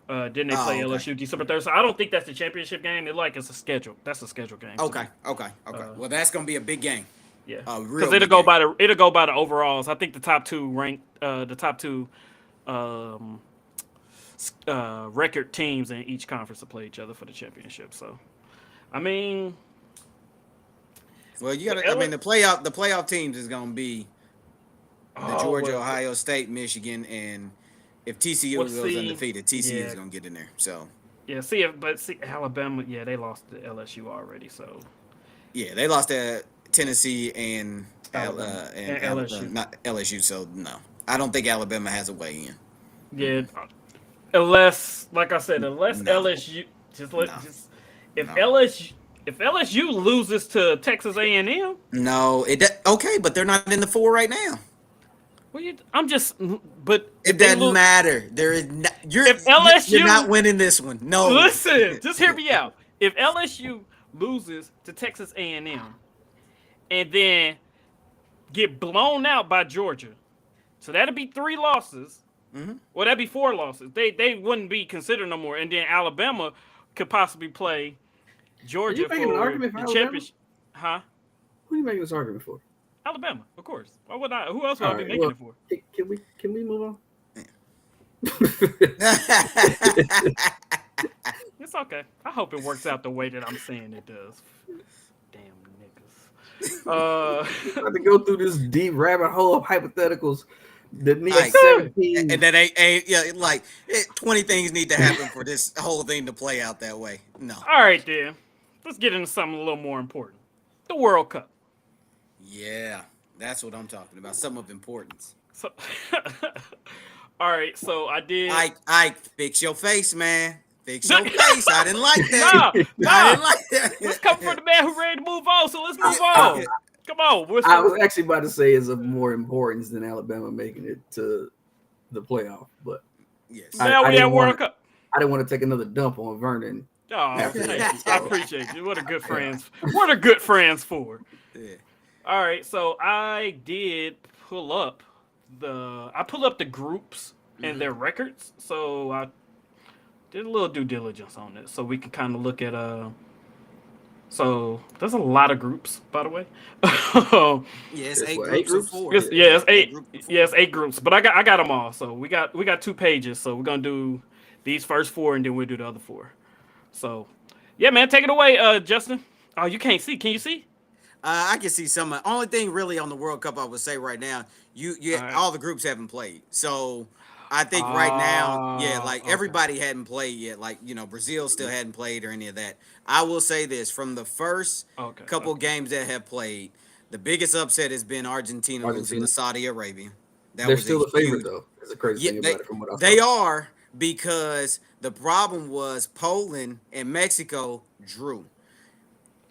Didn't they play okay. LSU December 3rd? So I don't think that's the championship game. It's a schedule. That's a schedule game. Okay. Well, that's gonna be a big game. Yeah. Real Because big it'll game. go by the overalls. I think the top two record teams in each conference will play each other for the championship. So, I mean, Well, you got to. I mean, the playoff teams is gonna be the Georgia, Ohio State, Michigan, and if TCU Well, goes see, undefeated, TCU is yeah. gonna get in there. So yeah. See, Alabama. Yeah, they lost to LSU already. So yeah, they lost to Tennessee and Alabama. And Alabama, LSU. not LSU. So no, I don't think Alabama has a way in. yeah, unless, like I said, No. LSU No. if No. LSU loses to Texas A&M. No, okay, but they're not in the 4 right now. Well, I'm just, but It if they doesn't lose, matter. There is not, if you're not LSU, winning this one. No. listen, just hear me out. If LSU loses to Texas A&M and then get blown out by Georgia, so that'd be 3 losses. Well, that'd be 4 losses. They wouldn't be considered no more. And then Alabama could possibly play Are you Georgia making an for argument for the Alabama? championship. Huh? Who are you making this argument for? Alabama, of course. Why would I? Who else would All I be right. making Well, it for? can we move on? It's okay. I hope it works out the way that I'm saying it does. Damn niggas. About to go through this deep rabbit hole of hypotheticals that need Like, Good. 17. and that ain't yeah, like 20 things need to happen for this whole thing to play out that way. No. All right, then. Let's get into something a little more important. The World Cup. Yeah, that's what I'm talking about. Some of importance. So, all right. So I did. Ike, fix your face, man. Fix your face. I didn't like that. Nah, I nah. didn't like Let's come from that. the man who ready to move on. So let's move I, on. Come on. I was actually about to say is of more importance than Alabama making it to the playoff, but Yes. Now we at World Cup. I didn't want to take another dump on Vernon. Oh, After thank that, you. so. I appreciate you. What a good friends. What a good friends for. Yeah. All right, so I did pull up the groups and their records. So I did a little due diligence on it, so we can kind of look at So there's a lot of groups, by the way. Yes, There's eight what, groups 8 of groups? 4. Yes, yeah, it's eight. Groups of 4. Yes, 8 groups. But I got them all. So we got 2 pages. So we're gonna do these first 4, and then we'll do the other 4. So yeah, man, take it away, Justin. Oh, you can't see. Can you see? I can see some. Only thing really on the World Cup I would say right now, All right. all the groups haven't played. So I think right now, yeah, like Okay. everybody hadn't played yet. Like Brazil still hadn't played or any of that. I will say this from the first Okay. couple games that have played, the biggest upset has been Argentina losing Argentina. to Saudi Arabia. That They're was still a the favorite, huge. though. That's the crazy Yeah, thing about it from what I they saw. are because the problem was Poland and Mexico drew.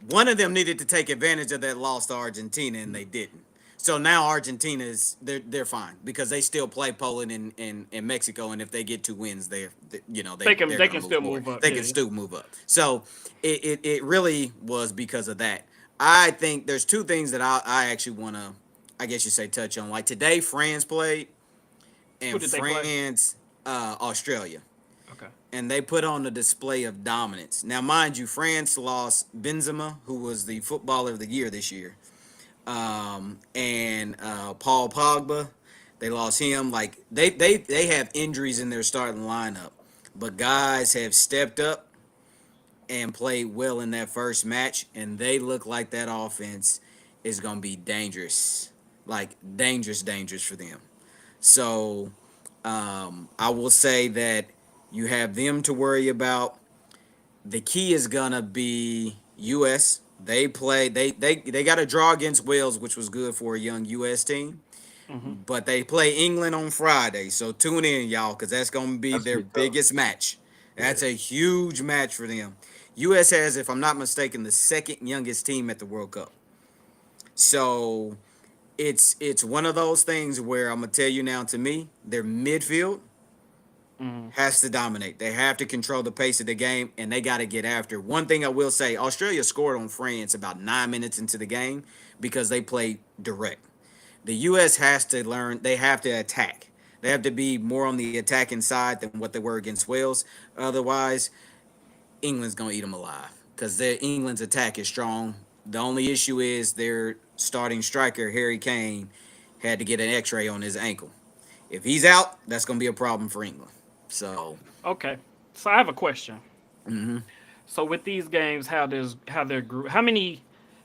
One of them needed to take advantage of that loss to Argentina, and they didn't. So now Argentina's they're fine because they still play Poland and Mexico, and if they get 2 wins, They can they're they gonna can move still forward. move up. They Yeah. can still move up. So it really was because of that. I think there's 2 things that I actually want to, I guess you say, touch on. Like today, France played, Who and did they play? Australia, Okay. and they put on a display of dominance. Now, mind you, France lost Benzema, who was the footballer of the year this year, and Paul Pogba. They lost him. Like they have injuries in their starting lineup, but guys have stepped up and played well in that first match, and they look like that offense is gonna be dangerous, like dangerous for them. So I will say that you have them to worry about. The key is gonna be U.S. They got a draw against Wales, which was good for a young U.S. team. Mm-hmm. But they play England on Friday, so tune in, y'all, because that's gonna be That's their gonna be tough. biggest match. That's Yeah. a huge match for them. U.S. has, if I'm not mistaken, the second youngest team at the World Cup. So it's one of those things where I'm gonna tell you now. To me, their midfield Mm-hmm. has to dominate. They have to control the pace of the game, and they got to get after. One thing I will say, Australia scored on France about 9 minutes into the game because they played direct. The U.S. has to learn. They have to attack. They have to be more on the attacking side than what they were against Wales. Otherwise, England's gonna eat them alive because their England's attack is strong. The only issue is their starting striker Harry Kane had to get an X-ray on his ankle. If he's out, that's gonna be a problem for England. So, Okay. So I have a question. mhm. So with these games, how their group, how many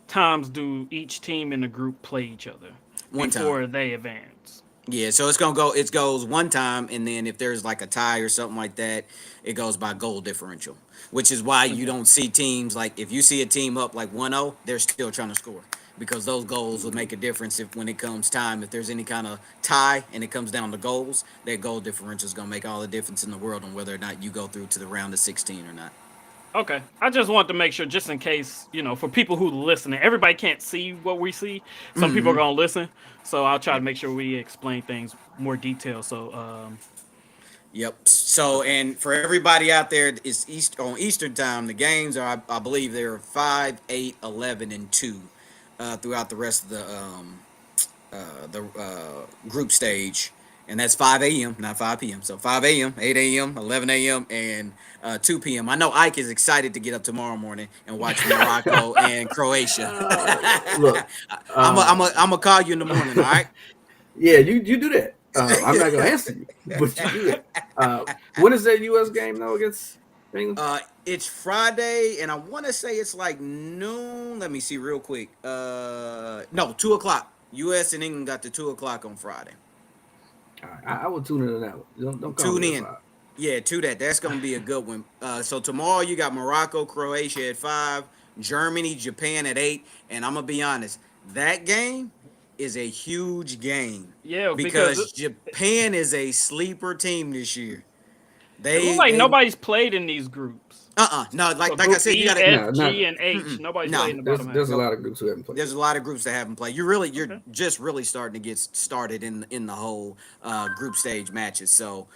times do each team in the group play each other One time. before they advance? Yeah, so it's gonna go. It goes one time, and then if there's like a tie or something like that, it goes by goal differential. Which is why you Okay. don't see teams like if you see a team up like 1-0, they're still trying to score because those goals will make a difference if when it comes time. If there's any kind of tie and it comes down to goals, that goal differential is gonna make all the difference in the world on whether or not you go through to the round of 16 or not. Okay. I just want to make sure, just in case, for people who listening, everybody can't see what we see. Some people are gonna listen, so I'll try to make sure we explain things more detailed. So, Yep. So, and for everybody out there, it's on Eastern time. The games are, I believe, they're 5, 8, 11, and 2 throughout the rest of the group stage, and that's 5 a.m., not 5 p.m. So 5 a.m., 8 a.m., 11 a.m., and 2 p.m. I know Ike is excited to get up tomorrow morning and watch Morocco and Croatia. Look, I'm gonna call you in the morning, all right? Yeah, you do that. I'm not gonna answer you, but you do that. When is that U.S. game though against England? It's Friday, and I want to say it's like noon. Let me see real quick. No, 2:00. U.S. and England got the 2:00 on Friday. All right, I will tune into that one. Don't call Tune me in. Yeah, to that. That's gonna be a good one. So tomorrow you got Morocco, Croatia at 5, Germany, Japan at 8, and I'm gonna be honest, that game is a huge game. Yeah, because Japan is a sleeper team this year. It looks like nobody's played in these groups. No, like So I said, you got to F, G, and H. Nobody's played in the bottom half. There's a lot of groups who haven't played. There's a lot of groups that haven't played. You're just really starting to get started in the whole group stage matches. So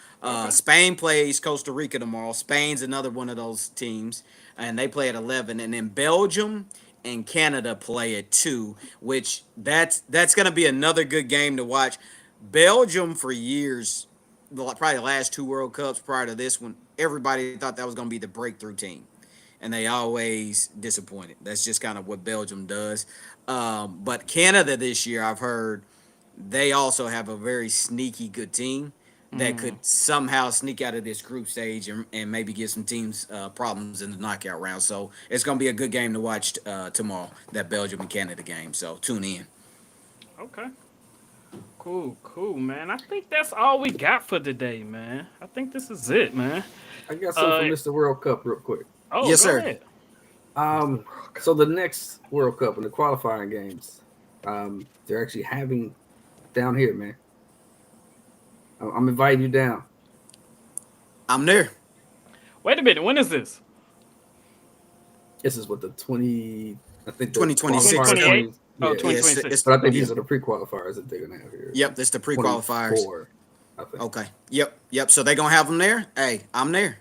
Spain plays Costa Rica tomorrow. Spain's another one of those teams, and they play at 11. And then Belgium and Canada play at 2, which that's gonna be another good game to watch. Belgium for years, probably the last 2 World Cups prior to this one, everybody thought that was going to be the breakthrough team, and they always disappointed. That's just kind of what Belgium does. But Canada this year, I've heard they also have a very sneaky good team that could somehow sneak out of this group stage and maybe give some teams problems in the knockout round. So it's going to be a good game to watch tomorrow, that Belgium and Canada game. So tune in. Okay. Cool, man. I think that's all we got for today, man. I think this is it, man. I got something for Mr. World Cup real quick. Oh, yes, sir. Ahead. So the next World Cup and the qualifying games, they're actually having down here, man. I'm inviting you down. I'm there. Wait a minute. When is this? This is what the 2026. 2028? Yeah, 2026. but I think these are the pre-qualifiers that they're gonna have here. Yep, that's the pre-qualifiers. 24, I think. Okay. Yep. So they're gonna have them there. Hey, I'm there.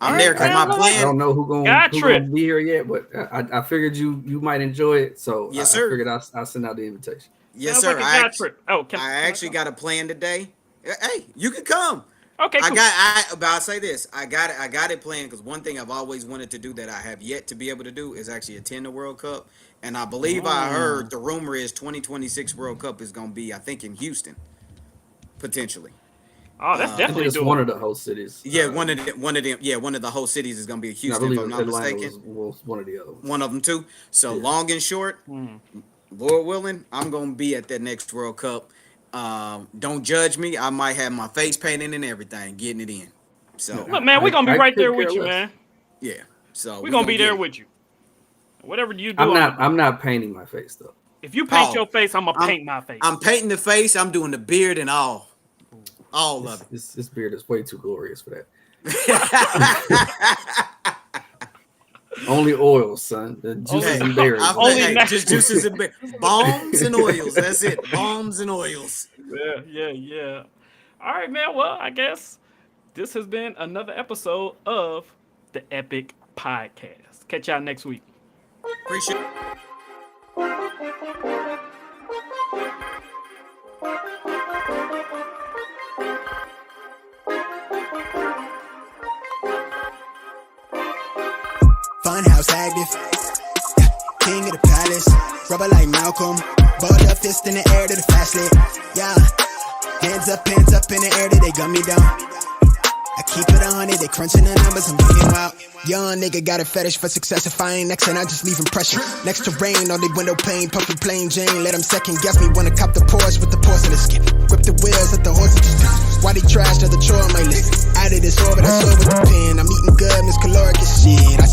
I'm All there right, because my man. I plan. don't know who gonna be here yet, but I figured you might enjoy it, so Yes, I sir. figured I'll send out the invitation. Yes, Sounds sir. like a guy trip. I actually got a plan today. Hey, you can come. Okay, cool. But I'll say this. I got it planned because one thing I've always wanted to do that I have yet to be able to do is actually attend the World Cup. And I believe I heard the rumor is 2026 World Cup is going to be, I think, in Houston, potentially. Oh, that's definitely It's doable. one of the host cities. Yeah, one of them. Yeah, one of the host cities is going to be I Houston, believe if I'm not Atlanta mistaken. was one of the other ones. One of them too. So Yeah. long and short, Lord willing, I'm going to be at that next World Cup. Don't judge me. I might have my face painted and everything, getting it in. So Look, man, we're going to be I right there could with care you, less. man. yeah. So We're going to be get there it. with you. Whatever you do. I'm not painting my face though. If you paint Oh, your face, I'm going to paint my face. I'm painting the face. I'm doing the beard and all of it. This beard is way too glorious for that. Only oils, son. The juices and berries. Just juices and berries. Balms and oils. That's it. Balms and oils. Yeah. All right, man. Well, I guess this has been another episode of the Epic Podcast. Catch y'all next week. Appreciate it. Funhouse active, king of the palace, rubber like Malcolm, balled up fist in the air to the fast lit, yeah, hands up in the air that they gun me down. I keep it 100, they crunching the numbers, I'm getting wild. Young nigga got a fetish for success. If I ain't next, and I just leave impression. Next to rain on the window pane, puffy plain Jane. Let them second guess me when I cop the Porsche with the porcelain skin. Grip the wheels, let the horses just. Why they trash to the chore, my